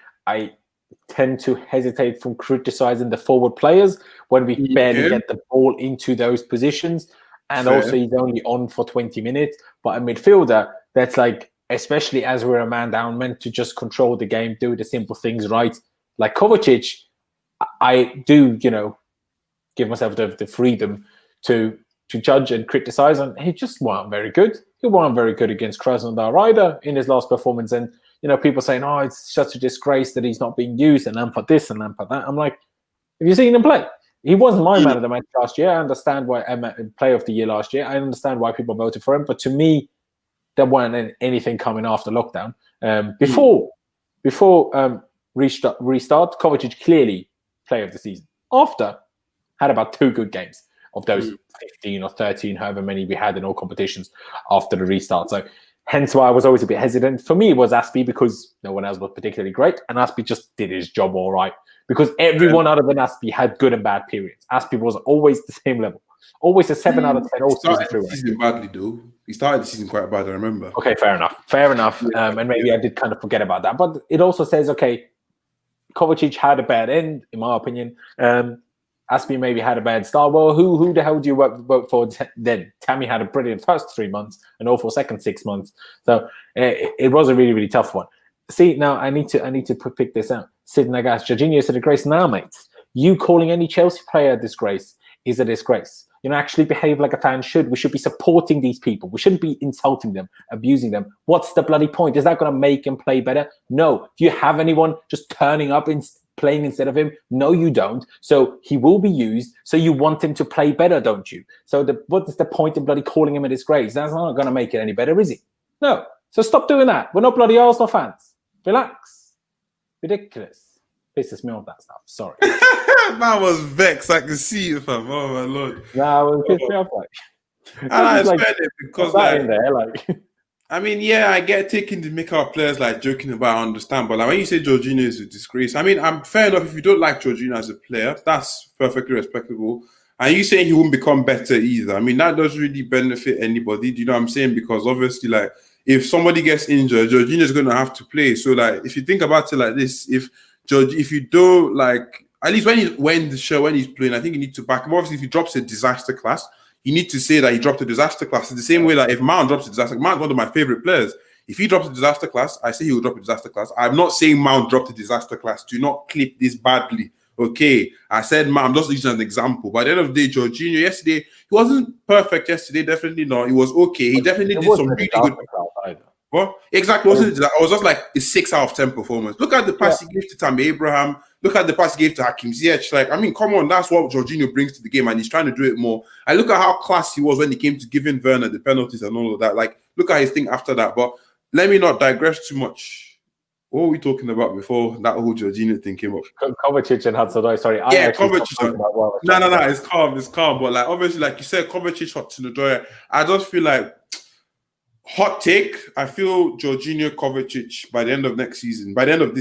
tend to hesitate from criticizing the forward players when we barely get the ball into those positions. And also he's only on for 20 minutes. But a midfielder that's like, especially as we're a man down, meant to just control the game, do the simple things right. Like Kovacic, I do, give myself the freedom to judge and criticize, and he just wasn't very good. He wasn't very good against Krasnodar either in his last performance. And, people saying, oh, it's such a disgrace that he's not being used, and Lampard this and Lampard that. I'm like, have you seen him play? He wasn't my man of the match last year. I understand why player of the year last year. I understand why people voted for him. But to me, there wasn't anything coming after lockdown. Before restart, Kovacic clearly player of the season. After, had about 2 good games of those 15 or 13, however many we had in all competitions after the restart. So hence why I was always a bit hesitant. For me, it was Aspie because no one else was particularly great. And Aspie just did his job all right. Because everyone other than Aspie had good and bad periods. Aspie was always the same level. Always a 7 out of 10 all season through. He started the season badly, though. He started the season quite bad, I remember. Okay, fair enough. And maybe I did kind of forget about that. But it also says, okay, Kovacic had a bad end, in my opinion. Aspie maybe had a bad start. Well, who the hell do you vote for then? Tammy had a brilliant first 3 months and awful second 6 months. So it was a really, really tough one. See, now I need to pick this out. Sid Nagas, Jorginho is a disgrace now, mates. You calling any Chelsea player a disgrace is a disgrace. Actually behave like a fan should. We should be supporting these people. We shouldn't be insulting them, abusing them. What's the bloody point? Is that going to make him play better? No. Do you have anyone just turning up and playing instead of him? No, you don't. So he will be used. So you want him to play better, don't you? So what is the point of bloody calling him a disgrace? That's not going to make it any better, is it? No. So stop doing that. We're not bloody Arsenal fans. Relax. Ridiculous. Pisses me off, that stuff. Sorry. Man was vexed. I can see it, fam. Oh my lord. Nah, it pissed me off. And I expect it because in there, I mean, yeah, I get taking the make out players joking about. I understand, but when you say Jorginho is a disgrace, I mean, I'm fair enough. If you don't like Jorginho as a player, that's perfectly respectable. And you saying he won't become better either. I mean, that doesn't really benefit anybody. Do you know what I'm saying? Because obviously, if somebody gets injured, Jorginho is going to have to play. So, if you think about it like this, if you don't at least when he's playing, I think you need to back him. Obviously, if he drops a disaster class, you need to say that he dropped a disaster class. It's the same way that if Mount drops a disaster, Mount's one of my favorite players. If he drops a disaster class, I say he will drop a disaster class. I'm not saying Mount dropped a disaster class. Do not clip this badly. Okay, I said Mount. I'm just using an example. By the end of the day, Jorginho yesterday, he wasn't perfect yesterday. Definitely not. He was okay. He definitely did some really good. What? Exactly. I was just like a 6 out of 10 performance. Look at the pass he gave to Tammy Abraham. Look at the pass he gave to Hakim Ziyech. Come on, that's what Jorginho brings to the game, and he's trying to do it more. I look at how class he was when he came to giving Werner the penalties and all of that. Look at his thing after that. But let me not digress too much. What were we talking about before that whole Jorginho thing came up? Kovacic and Hudson-Odoi. Sorry. Kovacic. No. It's calm. But obviously, like you said, Kovacic, Hudson-Odoi. I just feel like hot take. I feel Jorginho, Kovacic by the end of this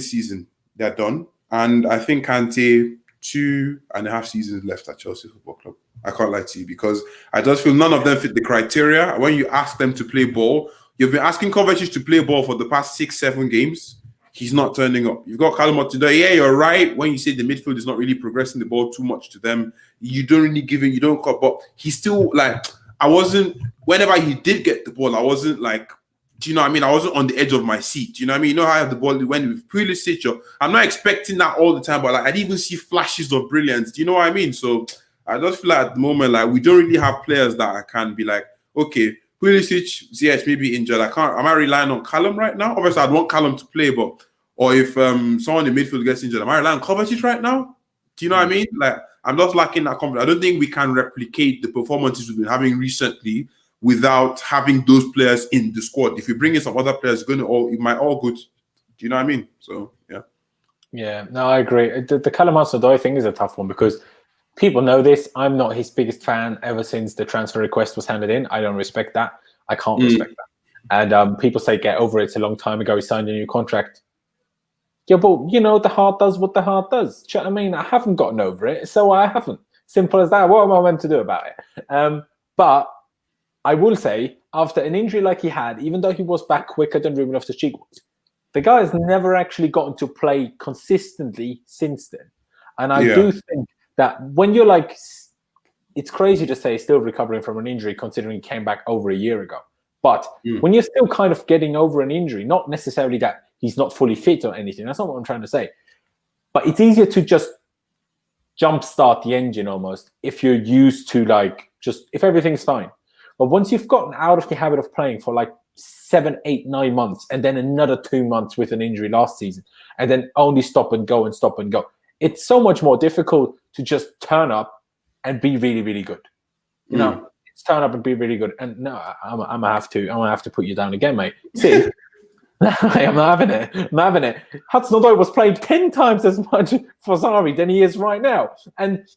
season, they're done. And I think Kante 2.5 seasons left at Chelsea Football Club. I can't lie to you because I just feel none of them fit the criteria. When you ask them to play ball, you've been asking Kovacic to play ball for the past 6-7 games. He's not turning up. You've got Callum Hudson-Odoi. Yeah, you're right. When you say the midfield is not really progressing the ball too much to them, you don't really give it, you don't cut. But he's still whenever he did get the ball, I wasn't do you know what I mean? I wasn't on the edge of my seat. Do you know what I mean? You know how I have the ball when with Pulisic. I'm not expecting that all the time, but I didn't even see flashes of brilliance. Do you know what I mean? So I just feel like at the moment, we don't really have players that I can be okay, Pulisic, Ziyech may be injured. Am I relying on Callum right now? Obviously, I'd want Callum to play, or if someone in midfield gets injured, am I relying on Kovacic right now? Do you know what I mean? I'm just lacking that confidence. I don't think we can replicate the performances we've been having recently without having those players in the squad. If you bring in some other players, it might all go. Do you know what I mean? So yeah. Yeah, no, I agree. The Callum Hudson-Odoi thing is a tough one because people know this. I'm not his biggest fan ever since the transfer request was handed in. I don't respect that. I can't respect that. And people say get over it. It's a long time ago. He signed a new contract. Yeah, but the heart does what the heart does. Do you know what I mean? I haven't gotten over it, so I haven't. Simple as that. What am I meant to do about it? But I will say, after an injury like he had, even though he was back quicker than Ruben Loftus-Cheek was, the guy has never actually gotten to play consistently since then. And I do think that when you're like, it's crazy to say still recovering from an injury, considering he came back over a year ago. But when you're still kind of getting over an injury, not necessarily that he's not fully fit or anything, that's not what I'm trying to say. But it's easier to just jumpstart the engine almost if you're used to like, just if everything's fine. But once you've gotten out of the habit of playing for like 7, 8, 9 months, and then another 2 months with an injury last season, and then only stop and go, it's so much more difficult to just turn up and be really, really good. You know, it's turn up and be really good. And no, I'm gonna have to put you down again, mate. See, I'm not having it. Hudson-Odoi was played 10 times as much for Sarri than he is right now. And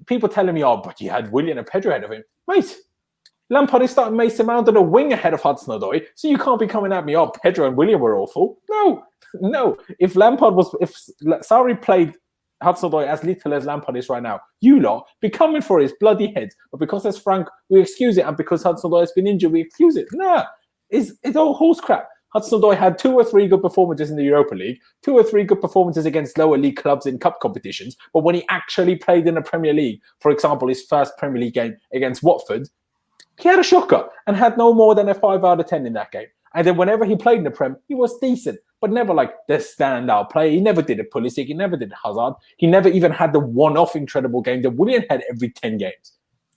people telling me, oh, but you had Willian and Pedro ahead of him. Mate, Lampard is starting Mason Mount on a wing ahead of Hudson-Odoi, so you can't be coming at me, oh, Pedro and Willian were awful. No. If Sarri played Hudson-Odoi as little as Lampard is right now, you lot be coming for his bloody head. But because there's Frank, we excuse it, and because Hudson-Odoi has been injured, we excuse it. Nah, it's all horse crap. Hudson-Odoi had 2 or 3 good performances in the Europa League, 2 or 3 good performances against lower league clubs in cup competitions. But when he actually played in the Premier League, for example, his first Premier League game against Watford, he had a shocker and had no more than a 5 out of 10 in that game. And then whenever he played in the Prem, he was decent, but never like the standout player. He never did a Pulisic. He never did Hazard. He never even had the one-off incredible game that Willian had every 10 games.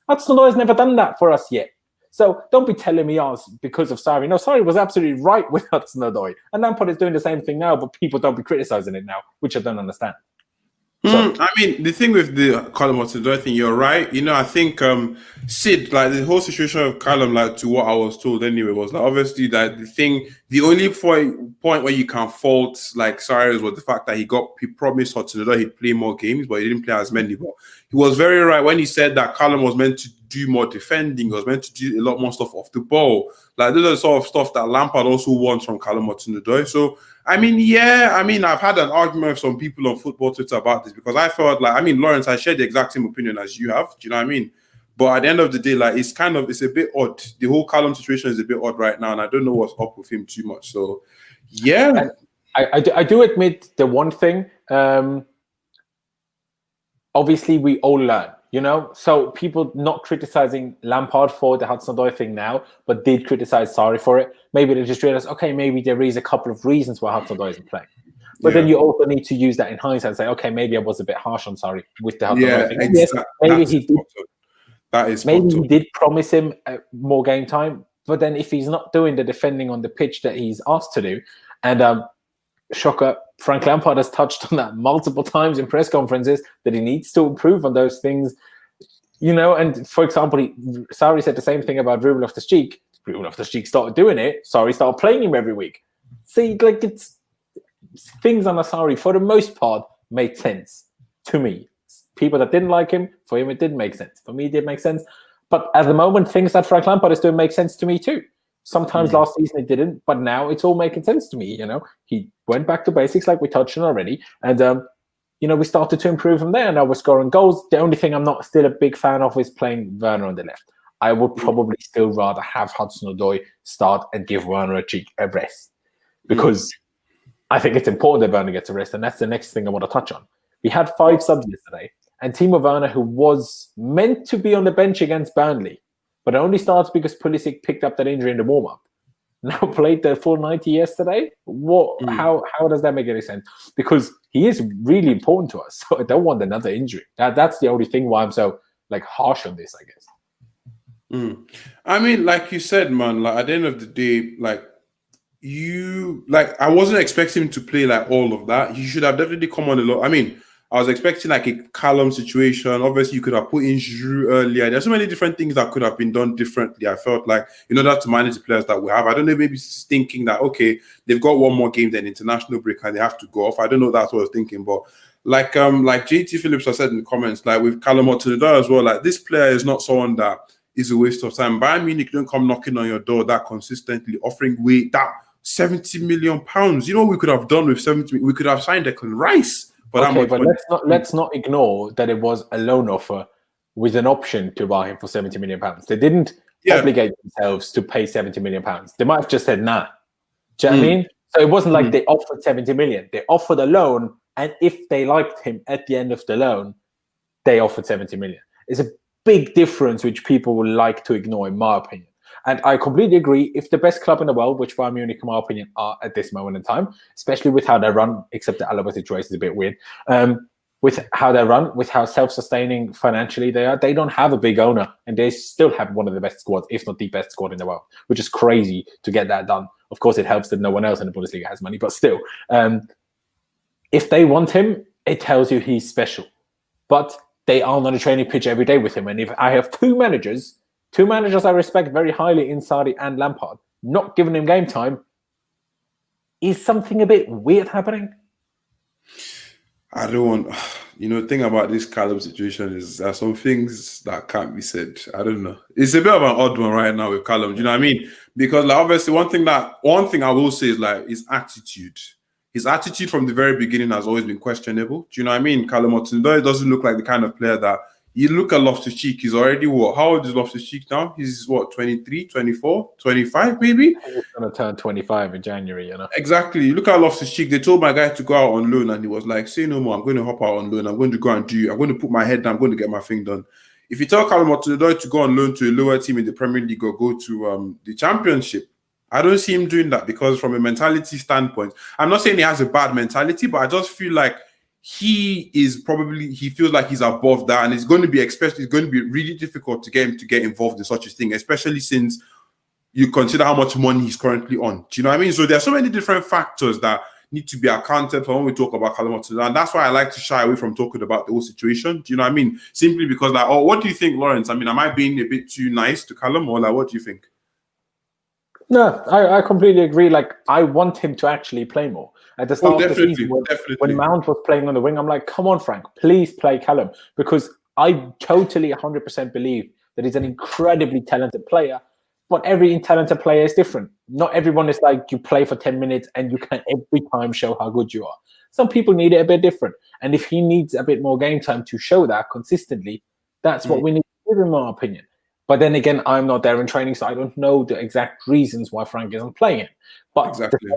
Hudson-Odoi has never done that for us yet. So don't be telling me, oh, it's because of Sarri. No, Sarri was absolutely right with Hudson-Odoi. And Lampard is doing the same thing now, but people don't be criticizing it now, which I don't understand. So, I mean, the thing with the Callum Hudson-Odoi thing, you're right. You know, I think Sid, like the whole situation of Callum, like to what I was told anyway, was like obviously that the only point where you can fault like Sarri was the fact that he promised Hudson-Odoi he'd play more games, but he didn't play as many. But he was very right when he said that Callum was meant to do more defending, he was meant to do a lot more stuff off the ball. Like those are the sort of stuff that Lampard also wants from Callum Hudson-Odoi. So I've had an argument with some people on football Twitter about this because I felt like, Laurenz, I share the exact same opinion as you have. Do you know what I mean? But at the end of the day, like it's a bit odd. The whole Callum situation is a bit odd right now, and I don't know what's up with him too much. So, yeah. And I do admit the one thing. Obviously, we all learn. You know, so people not criticizing Lampard for the Hudson-Odoi thing now, but did criticize Sarri for it. Maybe they just realized, okay, maybe there is a couple of reasons why Hudson-Odoi isn't playing. But then you also need to use that in hindsight and say, okay, maybe I was a bit harsh on Sarri with the Hudson-Odoi thing. Exactly. Yes, maybe he did promise him more game time, but then if he's not doing the defending on the pitch that he's asked to do, and shocker, Frank Lampard has touched on that multiple times in press conferences that he needs to improve on those things, you know. And for example, Sarri said the same thing about Ruben Loftus-Cheek. Ruben Loftus-Cheek started doing it. Sarri started playing him every week. See, like it's things on Sarri for the most part made sense to me. People that didn't like him, for him it didn't make sense. For me, it did make sense. But at the moment, things that Frank Lampard is doing make sense to me too. Sometimes last season it didn't, but now it's all making sense to me. You know, he went back to basics like we touched on already, and we started to improve from there. Now we're scoring goals. The only thing I'm not still a big fan of is playing Werner on the left. I would probably still rather have Hudson-Odoi start and give Werner a rest, because I think it's important that Werner gets a rest, and that's the next thing I want to touch on. We had 5 subs yesterday, and Timo Werner, who was meant to be on the bench against Burnley, but it only starts because Pulisic picked up that injury in the warm-up, now played the full 90 yesterday. How does that make any sense? Because he is really important to us, so I don't want another injury. That's the only thing why I'm so harsh on this, I guess. I mean, like you said, man, like at the end of the day, I wasn't expecting him to play all of that. He should have definitely come on a lot. I mean, I was expecting a Callum situation. Obviously, you could have put in Giroud earlier. There's so many different things that could have been done differently. I felt like in order to manage the players that we have, I don't know, maybe thinking that, okay, they've got one more game than international break and they have to go off. I don't know, that's what I was thinking. But like JT Phillips has said in the comments, with Callum Hudson-Odoi as well, this player is not someone that is a waste of time. Bayern Munich don't come knocking on your door that consistently, offering that £70 million. You know what we could have done with 70? We could have signed Declan Rice. But let's not ignore that it was a loan offer with an option to buy him for £70 million. They didn't obligate themselves to pay £70 million. They might have just said nah. Do you know what I mean? So it wasn't like they offered 70 million. They offered a loan, and if they liked him at the end of the loan, they offered 70 million. It's a big difference which people would like to ignore, in my opinion. And I completely agree. If the best club in the world, which Bayern Munich, in my opinion, are at this moment in time, especially with how they run, except the Alaba situation is a bit weird, with how they run, with how self-sustaining financially they are, they don't have a big owner, and they still have one of the best squads, if not the best squad in the world, which is crazy to get that done. Of course, it helps that no one else in the Bundesliga has money, but still, if they want him, it tells you he's special. But they aren't on a training pitch every day with him. And if I have two managers I respect very highly in Sarri and Lampard, not giving him game time, is something a bit weird happening? I don't want... the thing about this Callum situation is there are some things that can't be said. I don't know. It's a bit of an odd one right now with Callum. Do you know what I mean? Because like, obviously one thing I will say is like his attitude. His attitude from the very beginning has always been questionable. Do you know what I mean? Callum Hudson-Odoi doesn't look like the kind of player that... You look at Loftus-Cheek, he's already what? How old is Loftus-Cheek now? He's what, 23, 24, 25 maybe? He's going to turn 25 in January, Exactly. You look at Loftus-Cheek, they told my guy to go out on loan and he was like, say no more, I'm going to hop out on loan, I'm going to go and I'm going to put my head down, I'm going to get my thing done. If you tell Callum Hudson-Odoi to go on loan to a lower team in the Premier League or go to the Championship, I don't see him doing that because from a mentality standpoint, I'm not saying he has a bad mentality, but I just feel like he feels like he's above that, and it's going to be really difficult to get him to get involved in such a thing, especially since you consider how much money he's currently on. Do you know what I mean? So there are so many different factors that need to be accounted for when we talk about Callum Hudson-Odoi, and that's why I like to shy away from talking about the whole situation. Do you know what I mean? Simply because, like, what do you think, Laurenz? I mean, am I being a bit too nice to Callum, or like, what do you think? No, I completely agree. Like, I want him to actually play more. At the start of the season, when Mount was playing on the wing, I'm like, come on, Frank, please play Callum. Because I totally 100% believe that he's an incredibly talented player, but every talented player is different. Not everyone is like you play for 10 minutes and you can every time show how good you are. Some people need it a bit different. And if he needs a bit more game time to show that consistently, that's what we need to do, in my opinion. But then again, I'm not there in training, so I don't know the exact reasons why Frank isn't playing him. But exactly.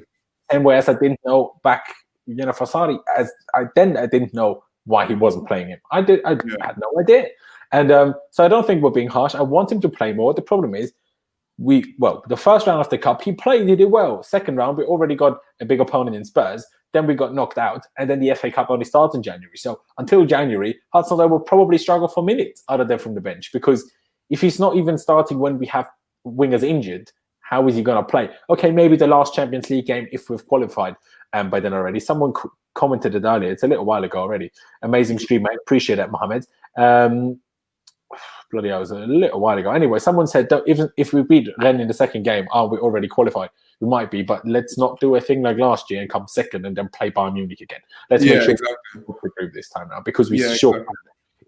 And whereas I didn't know back, for Sarri, I didn't know why he wasn't playing him. I had no idea. And so I don't think we're being harsh. I want him to play more. The problem is, the first round of the Cup, he did well. Second round, we already got a big opponent in Spurs. Then we got knocked out. And then the FA Cup only starts in January. So until January, Hudson-Odoi will probably struggle for minutes other than from the bench. Because if he's not even starting when we have wingers injured, how is he going to play? Okay, maybe the last Champions League game, if we've qualified by then already. Someone commented it earlier. It's a little while ago already. Amazing stream, mate. Appreciate that, Mohammed. Bloody hell, it was a little while ago. Anyway, someone said, even if we beat Rennes in the second game, we already qualified? We might be, but let's not do a thing like last year and come second and then play Bayern Munich again. Let's make sure we do this time now, because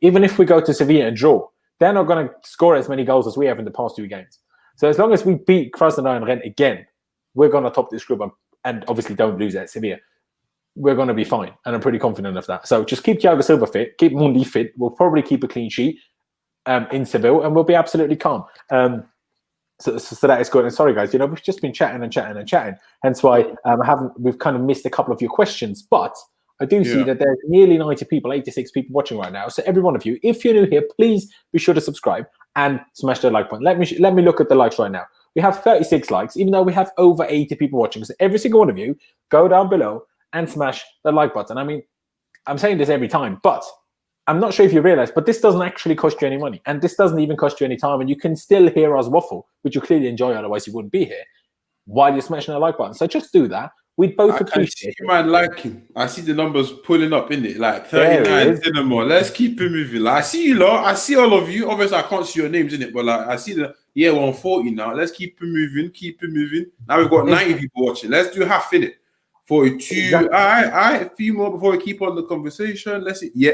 even if we go to Sevilla and draw, they're not going to score as many goals as we have in the past two games. So as long as we beat Krasnodar and Rennes again, we're going to top this group and obviously don't lose at Sevilla. We're going to be fine, and I'm pretty confident of that. So just keep Thiago Silva fit, keep Mendy fit. We'll probably keep a clean sheet in Seville, and we'll be absolutely calm. So that is good. And sorry, guys, we've just been chatting. Hence why we've kind of missed a couple of your questions, but I do see that there's nearly 90 people, 86 people watching right now. So every one of you, if you're new here, please be sure to subscribe and smash the like button. Let me look at the likes right now. We have 36 likes, even though we have over 80 people watching. So every single one of you, go down below and smash the like button. I mean, I'm saying this every time, but I'm not sure if you realize, but this doesn't actually cost you any money. And this doesn't even cost you any time. And you can still hear us waffle, which you clearly enjoy, otherwise you wouldn't be here, while you're smashing the like button. So just do that. We'd both appreciate it. Man, liking. I see the numbers pulling up, in it, like 39, 10 more. Let's keep it moving. Like, I see you lot. I see all of you. Obviously, I can't see your names in it, but like I see the 140 now. Let's keep it moving. Keep it moving. Now we've got 90 people watching. Let's do half in it. 42. Exactly. All right. A few more before we keep on the conversation. Let's see. Yeah.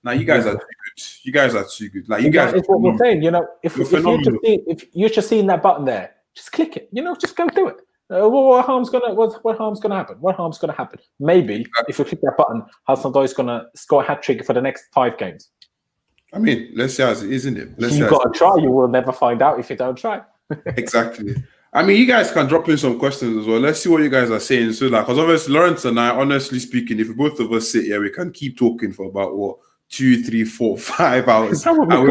Now you guys are too good. You guys are too good. Like you guys. It's what we're saying. If you're just seeing that button there, just click it. Just go do it. What harm's gonna happen? What harm's gonna happen? Maybe if you click that button, Hudson-Odoi is gonna score a hat trick for the next 5 games. I mean, let's see how it is, isn't it? You've got to try. You will never find out if you don't try. Exactly. I mean, you guys can drop in some questions as well. Let's see what you guys are saying. So, like, because obviously, Laurenz and I, honestly speaking, if both of us sit here, we can keep talking for about, 2, 3, 4, 5 hours. And we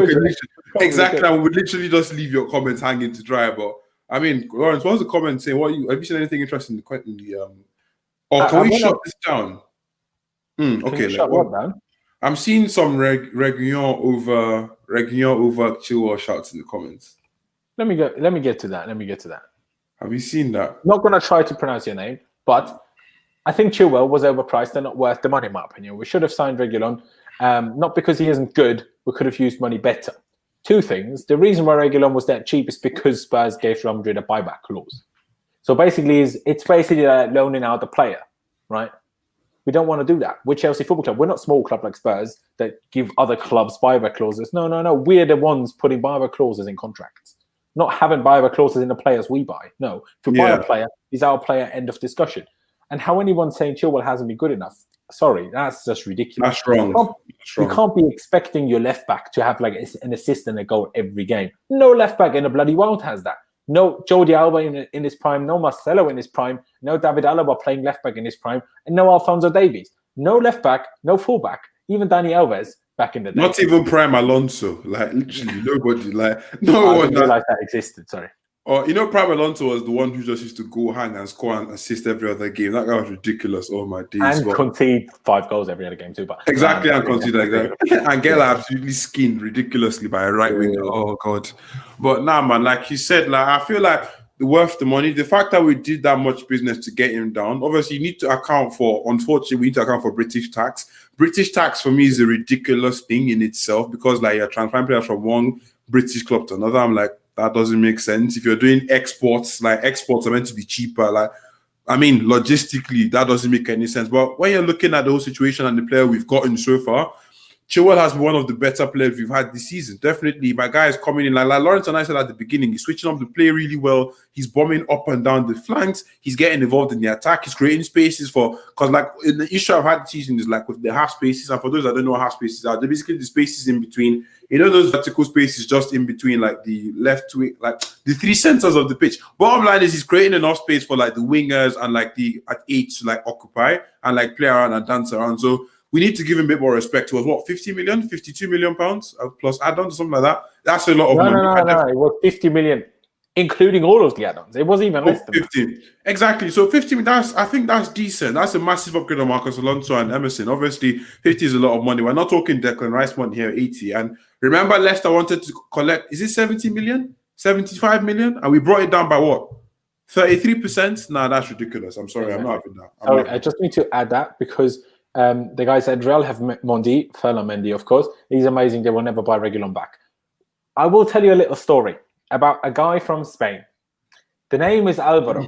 would literally just leave your comments hanging to dry. But, I mean, Laurenz, what was the comment saying? Have you seen anything interesting in the can we shut this down? Okay. Shut what down? I'm seeing some Reguilon over Chilwell shouts in the comments. Let me get to that. Have you seen that? Not going to try to pronounce your name, but I think Chilwell was overpriced and not worth the money, in my opinion. We should have signed Reguilon, not because he isn't good. We could have used money better. Two things. The reason why Reguilon was that cheap is because Spurs gave Real Madrid a buyback clause. So basically, it's basically loaning out the player, right? We don't want to do that. We're Chelsea Football Club. We're not a small club like Spurs that give other clubs buyback clauses. No. We're the ones putting buyback clauses in contracts. Not having buyback clauses in the players we buy. No. If we buy a player, he's our player, end of discussion. And how anyone's saying Chilwell hasn't been good enough, sorry, that's just ridiculous. That's wrong. You can't be expecting your left back to have like an assist and a goal every game. No left back in the bloody world has that. No Jordi Alba in his prime, no Marcelo in his prime, no David Alaba playing left back in his prime, and no Alphonso Davies. No left back, no full back, even Dani Alves back in the day. Not even prime Alonso. Like, literally, nobody. Like, no one. I didn't realize that existed, sorry. Or, Prime Alonso was the one who just used to go hang and score and assist every other game. That guy was ridiculous. Oh, my days. And concede 5 goals every other game too. But exactly, and concede like that. And get absolutely skinned ridiculously by a right winger. Oh, God. But nah, man, like you said, like I feel like worth the money. The fact that we did that much business to get him down, obviously you need to account for, unfortunately, we need to account for British tax. British tax for me is a ridiculous thing in itself because like you're transferring players from one British club to another. I'm like, that doesn't make sense. If you're doing exports, like exports are meant to be cheaper. Like, I mean, logistically, that doesn't make any sense. But when you're looking at the whole situation and the player we've gotten so far, Chilwell has been one of the better players we've had this season. Definitely, my guy is coming in. Like Laurenz and I said at the beginning, he's switching up the play really well. He's bombing up and down the flanks. He's getting involved in the attack. He's creating spaces because like the issue I've had this season is like with the half spaces. And for those that don't know what half spaces are, they're basically the spaces in between. Those vertical spaces just in between like the left wing, like the 3 centers of the pitch. Bottom line is he's creating enough space for like the wingers and like the at 8 to like occupy and like play around and dance around. So we need to give him a bit more respect. It was 50 million, 52 million pounds plus add-ons or something like that. That's a lot of money. No. It was 50 million, including all of the add-ons. It wasn't even less than 50. That. Exactly. So 50, I think that's decent. That's a massive upgrade on Marcus Alonso and Emerson. Obviously, 50 is a lot of money. We're not talking Declan Rice money here, 80. And remember, Leicester wanted to collect, is it 70 million? 75 million? And we brought it down by what? 33%? Nah, that's ridiculous. I'm sorry. I'm not having that. I just need to add that because the guys at Real have Mendy, of course. He's amazing. They will never buy Reguilon back. I will tell you a little story about a guy from Spain. The name is Alvaro.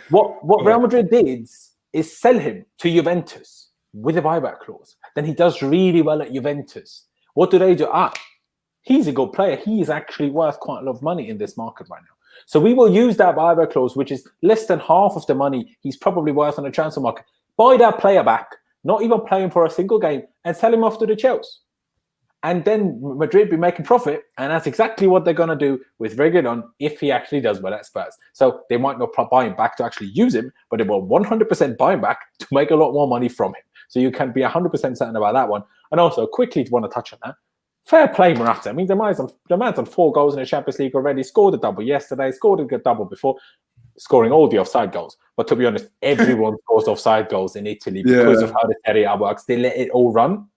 What Real Madrid did is sell him to Juventus with a buyback clause. Then he does really well at Juventus. What do? He's a good player. He is actually worth quite a lot of money in this market right now. So we will use that buyback clause, which is less than half of the money he's probably worth on the transfer market. Buy that player back, not even playing for a single game, and sell him off to the Chelsea. And then Madrid be making profit, and that's exactly what they're going to do with Reguilon if he actually does well at Spurs. So they might not buy him back to actually use him, but they will 100% buy him back to make a lot more money from him. So you can be 100% certain about that one. And also, quickly want to touch on that. Fair play, Morata. I mean, the man's on 4 goals in the Champions League already, scored a double yesterday, scored a double before, scoring all the offside goals. But to be honest, everyone scores offside goals in Italy because of how the Serie A works. They let it all run.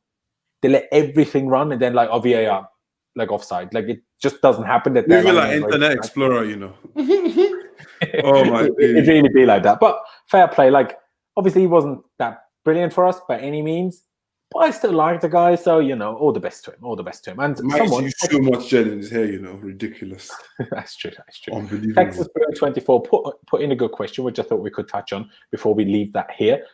They let everything run, and then like VAR, like offside. Like it just doesn't happen. That maybe like Internet Explorer, Oh my! It really be like that. But fair play. Like obviously, he wasn't that brilliant for us by any means. But I still like the guy, so all the best to him. All the best to him. And someone use so much gel in his hair, ridiculous. That's true. Unbelievable. Texas 24 put in a good question, which I thought we could touch on before we leave that here.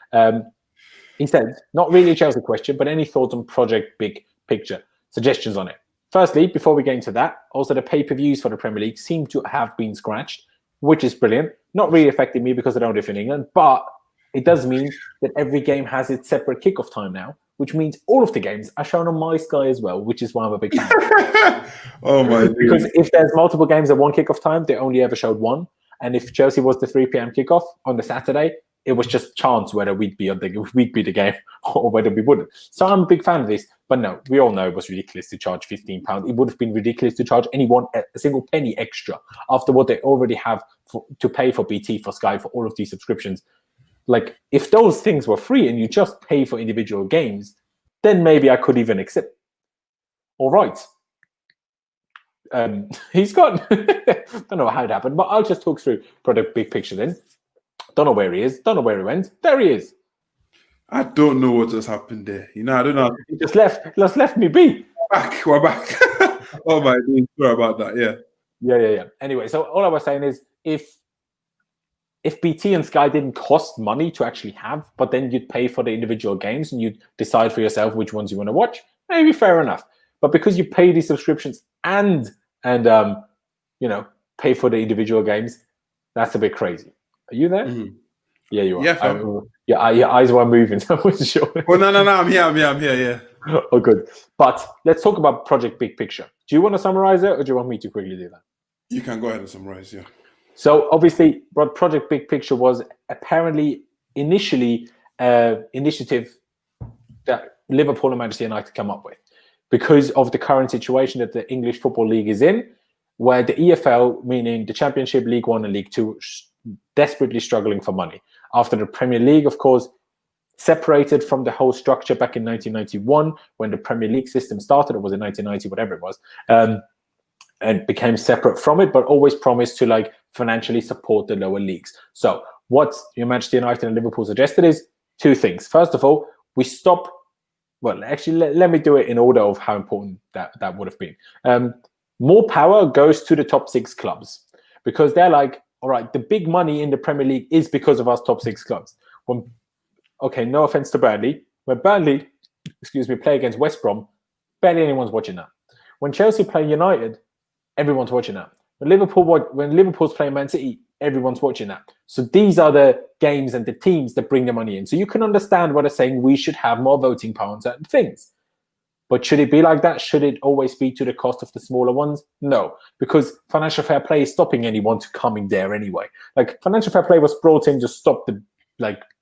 He said, not really a Chelsea question, but any thoughts on Project Big Picture? Suggestions on it? Firstly, before we get into that, also the pay-per-views for the Premier League seem to have been scratched, which is brilliant. Not really affecting me because I don't live in England, but it does mean that every game has its separate kickoff time now, which means all of the games are shown on my Sky as well, which is why I'm a big fan. Oh my God. Because if there's multiple games at one kickoff time, they only ever showed one. And if Chelsea was the 3 p.m. kickoff on the Saturday, it was just chance whether we'd be the game or whether we wouldn't. So I'm a big fan of this. But no, we all know it was ridiculous to charge £15. It would have been ridiculous to charge anyone a single penny extra after what they already have to pay for BT, for Sky, for all of these subscriptions. Like, if those things were free and you just pay for individual games, then maybe I could even accept. All right. He's gone. Don't know how it happened, but I'll just talk through product big picture then. Don't know where he is. Don't know where he went. There he is. I don't know what just happened there. You know, I don't know. He just left me be. We're back. Oh my God. Sorry about that. Yeah. Anyway, so all I was saying is if BT and Sky didn't cost money to actually have, but then you'd pay for the individual games and you'd decide for yourself which ones you want to watch, maybe fair enough. But because you pay these subscriptions and pay for the individual games, that's a bit crazy. Are you there? Mm-hmm. Yeah, you are. Yeah, your eyes were moving, so I wasn't sure. Oh, no, I'm here, yeah. Oh, good. But let's talk about Project Big Picture. Do you want to summarize it, or do you want me to quickly do that? You can go ahead and summarize, yeah. So, obviously, what Project Big Picture was apparently initially initiative that Liverpool and Manchester United come up with because of the current situation that the English Football League is in, where the EFL, meaning the Championship, League One and League Two, desperately struggling for money. After the Premier League, of course, separated from the whole structure back in 1991 when the Premier League system started, or was it 1990, whatever it was, and became separate from it, but always promised to financially support the lower leagues. So what Manchester United and Liverpool suggested is two things. First of all, we stop. Well, actually, let me do it in order of how important that would have been. More power goes to the top 6 clubs because they're like, all right, the big money in the Premier League is because of us top 6 clubs. Okay, no offense to Burnley. When Burnley, play against West Brom, barely anyone's watching that. When Chelsea play United, everyone's watching that. When Liverpool's playing Man City, everyone's watching that. So these are the games and the teams that bring the money in. So you can understand what they're saying. We should have more voting power on certain things. But should it be like that? Should it always be to the cost of the smaller ones? No, because financial fair play is stopping anyone to coming there anyway. Financial fair play was brought in to stop the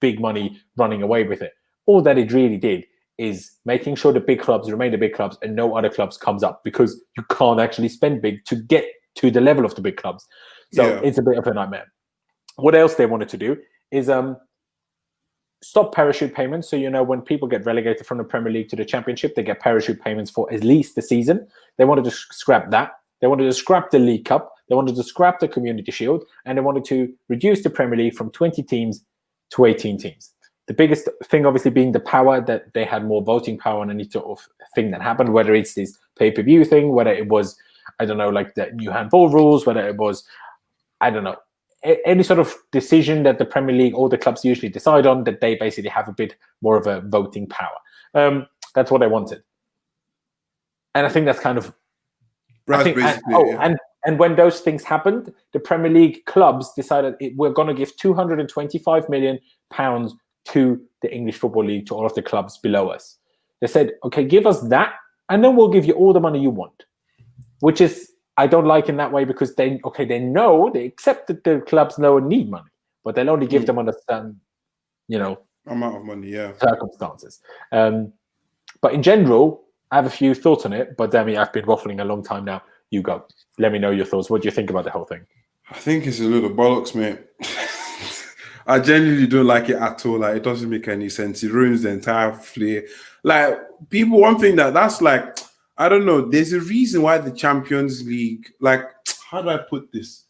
big money running away with it. All that it really did is making sure the big clubs remain the big clubs and no other clubs comes up because you can't actually spend big to get to the level of the big clubs. So It's a bit of a nightmare. What else they wanted to do is stop parachute payments. So, when people get relegated from the Premier League to the Championship, they get parachute payments for at least the season. They wanted to scrap that. They wanted to scrap the League Cup. They wanted to scrap the Community Shield. And they wanted to reduce the Premier League from 20 teams to 18 teams. The biggest thing, obviously, being the power that they had more voting power on any sort of thing that happened, whether it's this pay-per-view thing, whether it was, the new handball rules, whether it was, any sort of decision that the Premier League, all the clubs usually decide on, that they basically have a bit more of a voting power. That's what they wanted. And I think that's kind of... And when those things happened, the Premier League clubs decided we're going to give £225 million to the English Football League, to all of the clubs below us. They said, okay, give us that, and then we'll give you all the money you want. Which is... I don't like in that way because they accept that the clubs need money, but they'll only give them under certain, amount of money, circumstances. But in general, I have a few thoughts on it. But Demi, I've been waffling a long time now. You go. Let me know your thoughts. What do you think about the whole thing? I think it's a little bollocks, mate. I genuinely don't like it at all. It doesn't make any sense. It ruins the entire flair. People, one thing that's I don't know. There's a reason why the Champions League, how do I put this?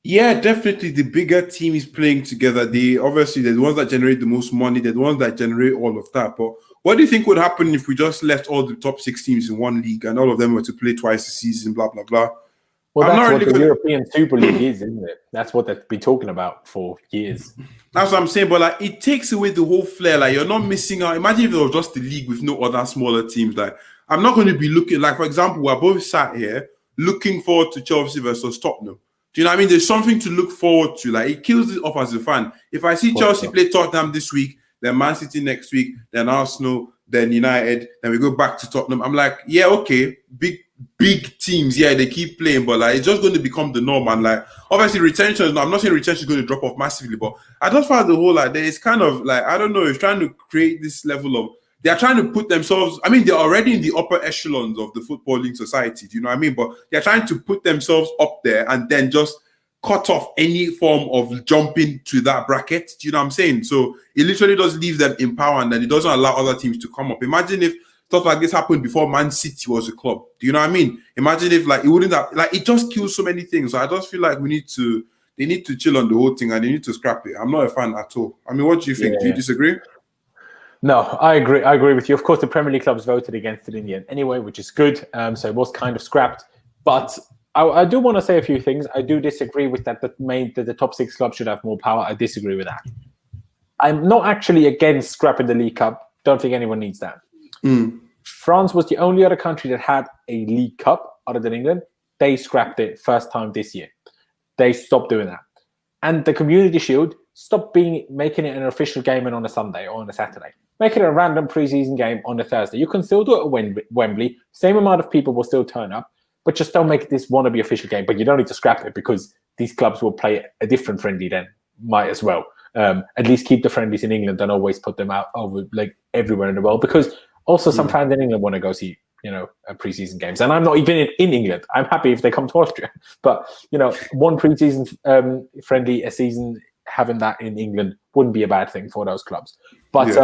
Yeah, definitely the bigger team is playing together. Obviously, they're the ones that generate the most money. They're the ones that generate all of that. But what do you think would happen if we just left all the top 6 teams in one league and all of them were to play twice a season, blah, blah, blah? Well, that's what the European Super League is, isn't it? That's what they've been talking about for years. That's what I'm saying. But it takes away the whole flair. You're not missing out. Imagine if it was just the league with no other smaller teams. I'm not going to be looking, for example, we're both sat here looking forward to Chelsea versus Tottenham. Do you know what I mean? There's something to look forward to. It kills it off as a fan. If I see Chelsea play Tottenham this week, then Man City next week, then Arsenal, then United, then we go back to Tottenham. I'm like, yeah, okay, big teams, yeah, they keep playing, but like it's just going to become the norm. And like obviously retention, I'm not saying retention is going to drop off massively, but I just find the whole like there is kind of like, I don't know, it's trying to create this level of, they're trying to put themselves, I mean, they're already in the upper echelons of the footballing society, do you know what I mean? But they're trying to put themselves up there and then just cut off any form of jumping to that bracket. Do you know what I'm saying? So it literally does leave them in power, and then it doesn't allow other teams to come up. Imagine if stuff like this happened before Man City was a club. Do you know what I mean? Imagine if like it wouldn't have, like it just kills so many things. So I just feel like they need to chill on the whole thing and they need to scrap it. I'm not a fan at all. I mean, what do you think? Do you disagree? No, I agree. I agree with you. Of course, the Premier League clubs voted against it in the end anyway, which is good. So it was kind of scrapped. But I do want to say a few things. I do disagree with that. That the top 6 clubs should have more power. I disagree with that. I'm not actually against scrapping the League Cup. Don't think anyone needs that. France was the only other country that had a League Cup other than England. They scrapped it first time this year. They stopped doing that. And the Community Shield stopped making it an official game on a Sunday or on a Saturday. Make it a random preseason game on a Thursday. You can still do it at Wembley. Same amount of people will still turn up, but just don't make this wannabe official game. But you don't need to scrap it because these clubs will play a different friendly then. Might as well. At least keep the friendlies in England. Don't always put them out over like everywhere in the world, because also some fans in England want to go see, preseason games. And I'm not even in England. I'm happy if they come to Austria. But, one preseason friendly a season, having that in England wouldn't be a bad thing for those clubs. But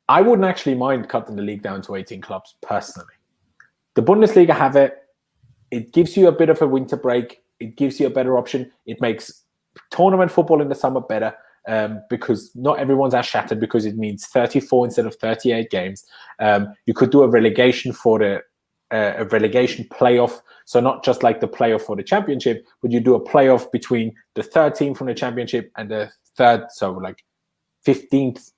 I wouldn't actually mind cutting the league down to 18 clubs personally. The Bundesliga have it. It gives you a bit of a winter break. It gives you a better option. It makes tournament football in the summer better because not everyone's as shattered, because it means 34 instead of 38 games. You could do a relegation for a relegation playoff. So not just like the playoff for the championship, but you do a playoff between the third team from the championship and the third, so like 16th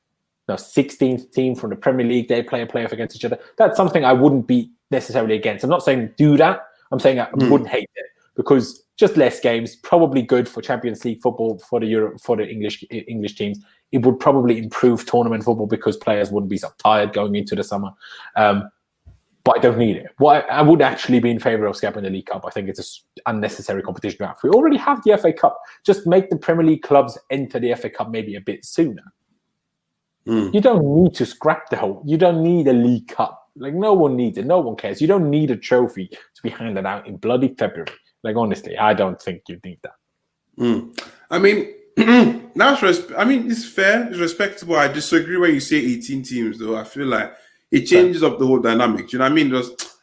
team from the Premier League. They play a playoff against each other. That's something I wouldn't be necessarily against. I'm not saying do that. I'm saying I wouldn't hate it, because just less games, probably good for Champions League football for the English teams. It would probably improve tournament football because players wouldn't be so tired going into the summer. But I don't need it. I would actually be in favour of scrapping the League Cup. I think it's an unnecessary competition to have. We already have the FA Cup. Just make the Premier League clubs enter the FA Cup maybe a bit sooner. You don't need to scrap the whole. You don't need a League Cup. Like, no one needs it. No one cares. You don't need a trophy to be handed out in bloody February. Like, honestly, I don't think you need that. I mean, it's fair. It's respectable. I disagree when you say 18 teams, though. I feel like it changes up the whole dynamic. Do you know what I mean?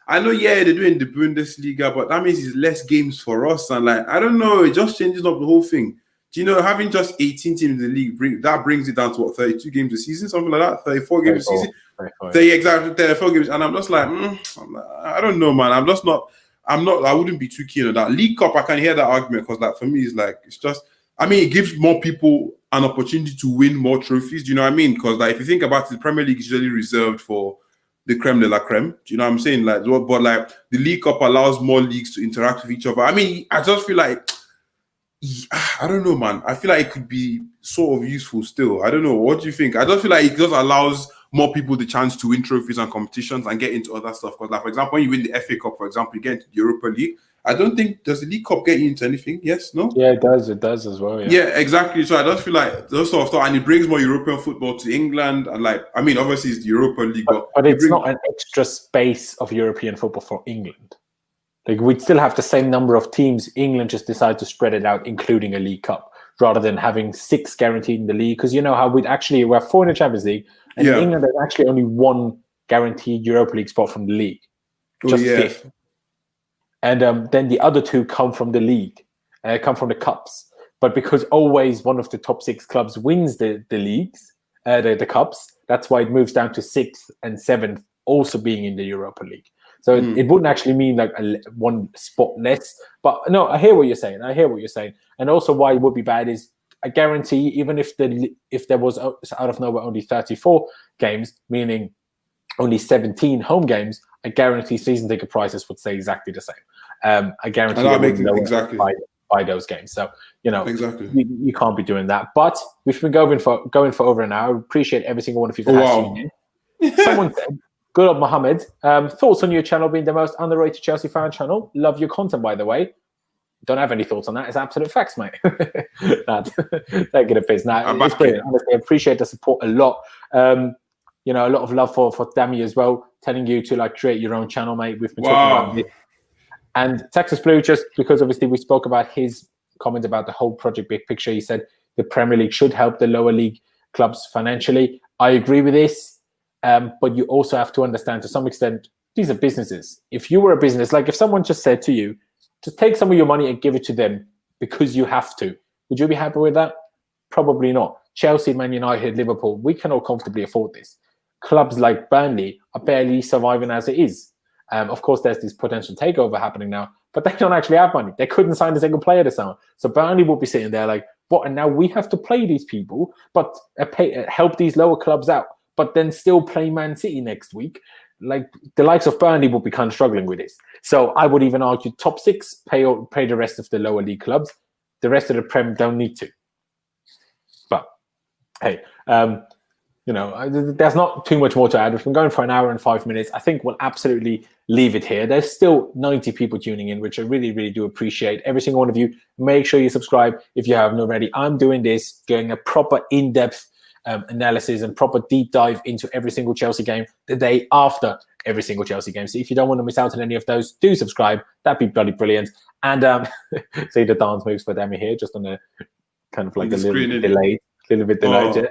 I know, they're doing the Bundesliga, but that means it's less games for us. And like, I don't know, it just changes up the whole thing. Do you know, having just 18 teams in the league, brings it down to what, 32 games a season, something like that, 34 games a season? 34 games. And I'm just like, I don't know, man. I wouldn't be too keen on that. League Cup, I can hear that argument, because like for me, it's just, it gives more people an opportunity to win more trophies. Do you know what I mean? Because like if you think about it, the Premier League is usually reserved for the creme de la creme. Do you know what I'm saying? Like, but like the League Cup allows more leagues to interact with each other. I just feel like, I don't know, man. I feel like it could be sort of useful still. I don't know. What do you think? I just feel like it just allows more people the chance to win trophies and competitions and get into other stuff. Because, like, for example, when you win the FA Cup, for example, you get into the Europa League. I don't think, does the League Cup get you into anything? Yes? No? Yeah, it does. It does as well. Yeah, exactly. So I just feel like those sort of stuff, and it brings more European football to England. And like, obviously it's the Europa League, but it's not an extra space of European football for England. Like, we'd still have the same number of teams. England just decided to spread it out, including a League Cup, rather than having 6 guaranteed in the league. Because you know how we have 4 in the Champions League, and in England there's actually only 1 guaranteed Europa League spot from the league, just 5th. And then the other 2 come from the league, come from the cups. But because always one of the top 6 clubs wins the leagues, the cups, that's why it moves down to 6th and 7th also being in the Europa League. So it wouldn't actually mean like 1 spot less. But no, I hear what you're saying. And also why it would be bad is a guarantee, even if there was out of nowhere only 34 games, meaning only 17 home games, I guarantee season ticket prices would stay exactly the same. I guarantee that makes exactly by by those games. So, Exactly. you can't be doing that. But we've been going for over an hour. Appreciate every single one of you that has tuned in. Someone said, good old Mohammed, thoughts on your channel being the most underrated Chelsea fan channel? Love your content, by the way. Don't have any thoughts on that. It's absolute facts, mate. Don't get a piss. It's brilliant. Honestly, I appreciate the support a lot. A lot of love for Tammy as well, telling you to create your own channel, mate. We've been talking about this. And Texas Blue, just because obviously we spoke about his comment about the whole project big picture. He said the Premier League should help the lower league clubs financially. I agree with this, but you also have to understand to some extent these are businesses. If you were a business, if someone just said to you, just take some of your money and give it to them because you have to, would you be happy with that? Probably not. Chelsea, Man United, Liverpool, we can all comfortably afford this. Clubs like Burnley are barely surviving as it is. Of course, there's this potential takeover happening now, but they don't actually have money. They couldn't sign a single player this summer. So Burnley will be sitting there like, what? And now we have to play these people, but help these lower clubs out, but then still play Man City next week. The likes of Burnley will be kind of struggling with this. So I would even argue top 6, pay the rest of the lower league clubs. The rest of the Prem don't need to. But hey, there's not too much more to add. We've been going for an hour and 5 minutes. I think we'll absolutely leave it here. There's still 90 people tuning in, which I really, really do appreciate. Every single one of you, make sure you subscribe if you haven't already. I'm doing this, doing a proper in-depth analysis and proper deep dive into every single Chelsea game the day after every single Chelsea game. So if you don't want to miss out on any of those, do subscribe. That'd be bloody brilliant. And see the dance moves for Demi here, just on a kind of a little bit delayed.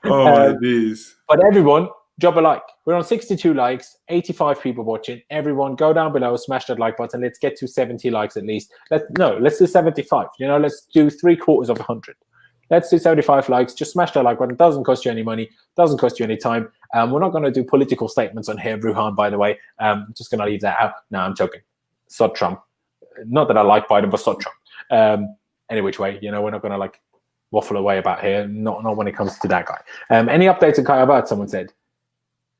My days. But everyone, drop a like. We're on 62 likes, 85 people watching. Everyone, go down below, smash that like button. Let's get to 70 likes at least. Let's do 75. Let's do 3/4 of 100. Let's do 75 likes. Just smash that like button. Doesn't cost you any money. Doesn't cost you any time. We're not going to do political statements on here, Ruhan, by the way. Just going to leave that out. No, I'm joking. Sod Trump. Not that I like Biden, but sod Trump. Any which way, we're not going to waffle away about here. Not when it comes to that guy. Any updates on Kai Havertz? Someone said.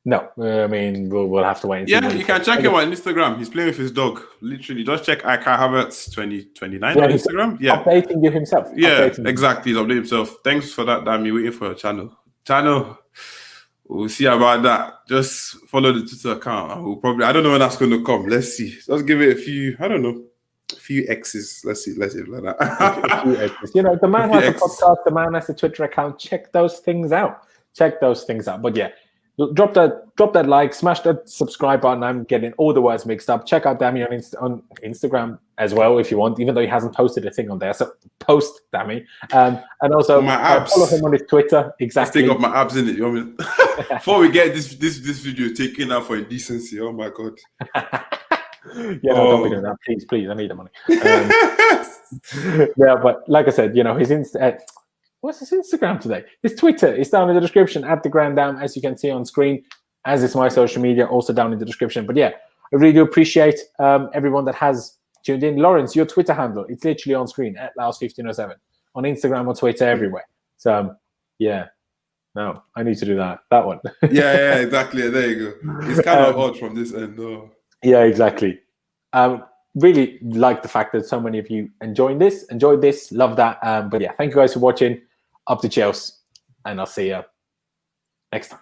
No, I mean we'll have to wait and see. Yeah, you can check him on Instagram. He's playing with his dog. Literally, just check Kai Havertz 2029 on Instagram. Yeah, updating you himself. Yeah, exactly. He's updating himself. Thanks for that, Dammy. Waiting for your channel. We'll see about that. Just follow the Twitter account. We'll probably. I don't know when that's going to come. Let's see. Let's give it a few. I don't know. A few X's. Let's see like that. A few X's. The man has a podcast. The man has a Twitter account. Check those things out. But yeah. Drop that like, smash that subscribe button. I'm getting all the words mixed up. Check out Dammy on Instagram as well if you want, even though he hasn't posted a thing on there. So post Dammy. And also my abs. Follow him on his Twitter. Exactly. Let's take off my abs in it. You know what I mean? Before we get this video taken out for indecency. Oh my god. Don't be doing that. Please. I need the money. Yeah, but like I said, his what's his Instagram today? His Twitter is down in the description at the Grand Dam, as you can see on screen, as is my social media, also down in the description. But yeah, I really do appreciate everyone that has tuned in. Laurenz, your Twitter handle, it's literally on screen at Laos1507 on Instagram, on Twitter, everywhere. So no, I need to do that one. yeah, exactly. There you go. It's kind of odd from this end, though. Yeah, exactly. Really like the fact that so many of you enjoyed this, love that. But yeah, thank you guys for watching. Up to Chelsea, and I'll see you next time.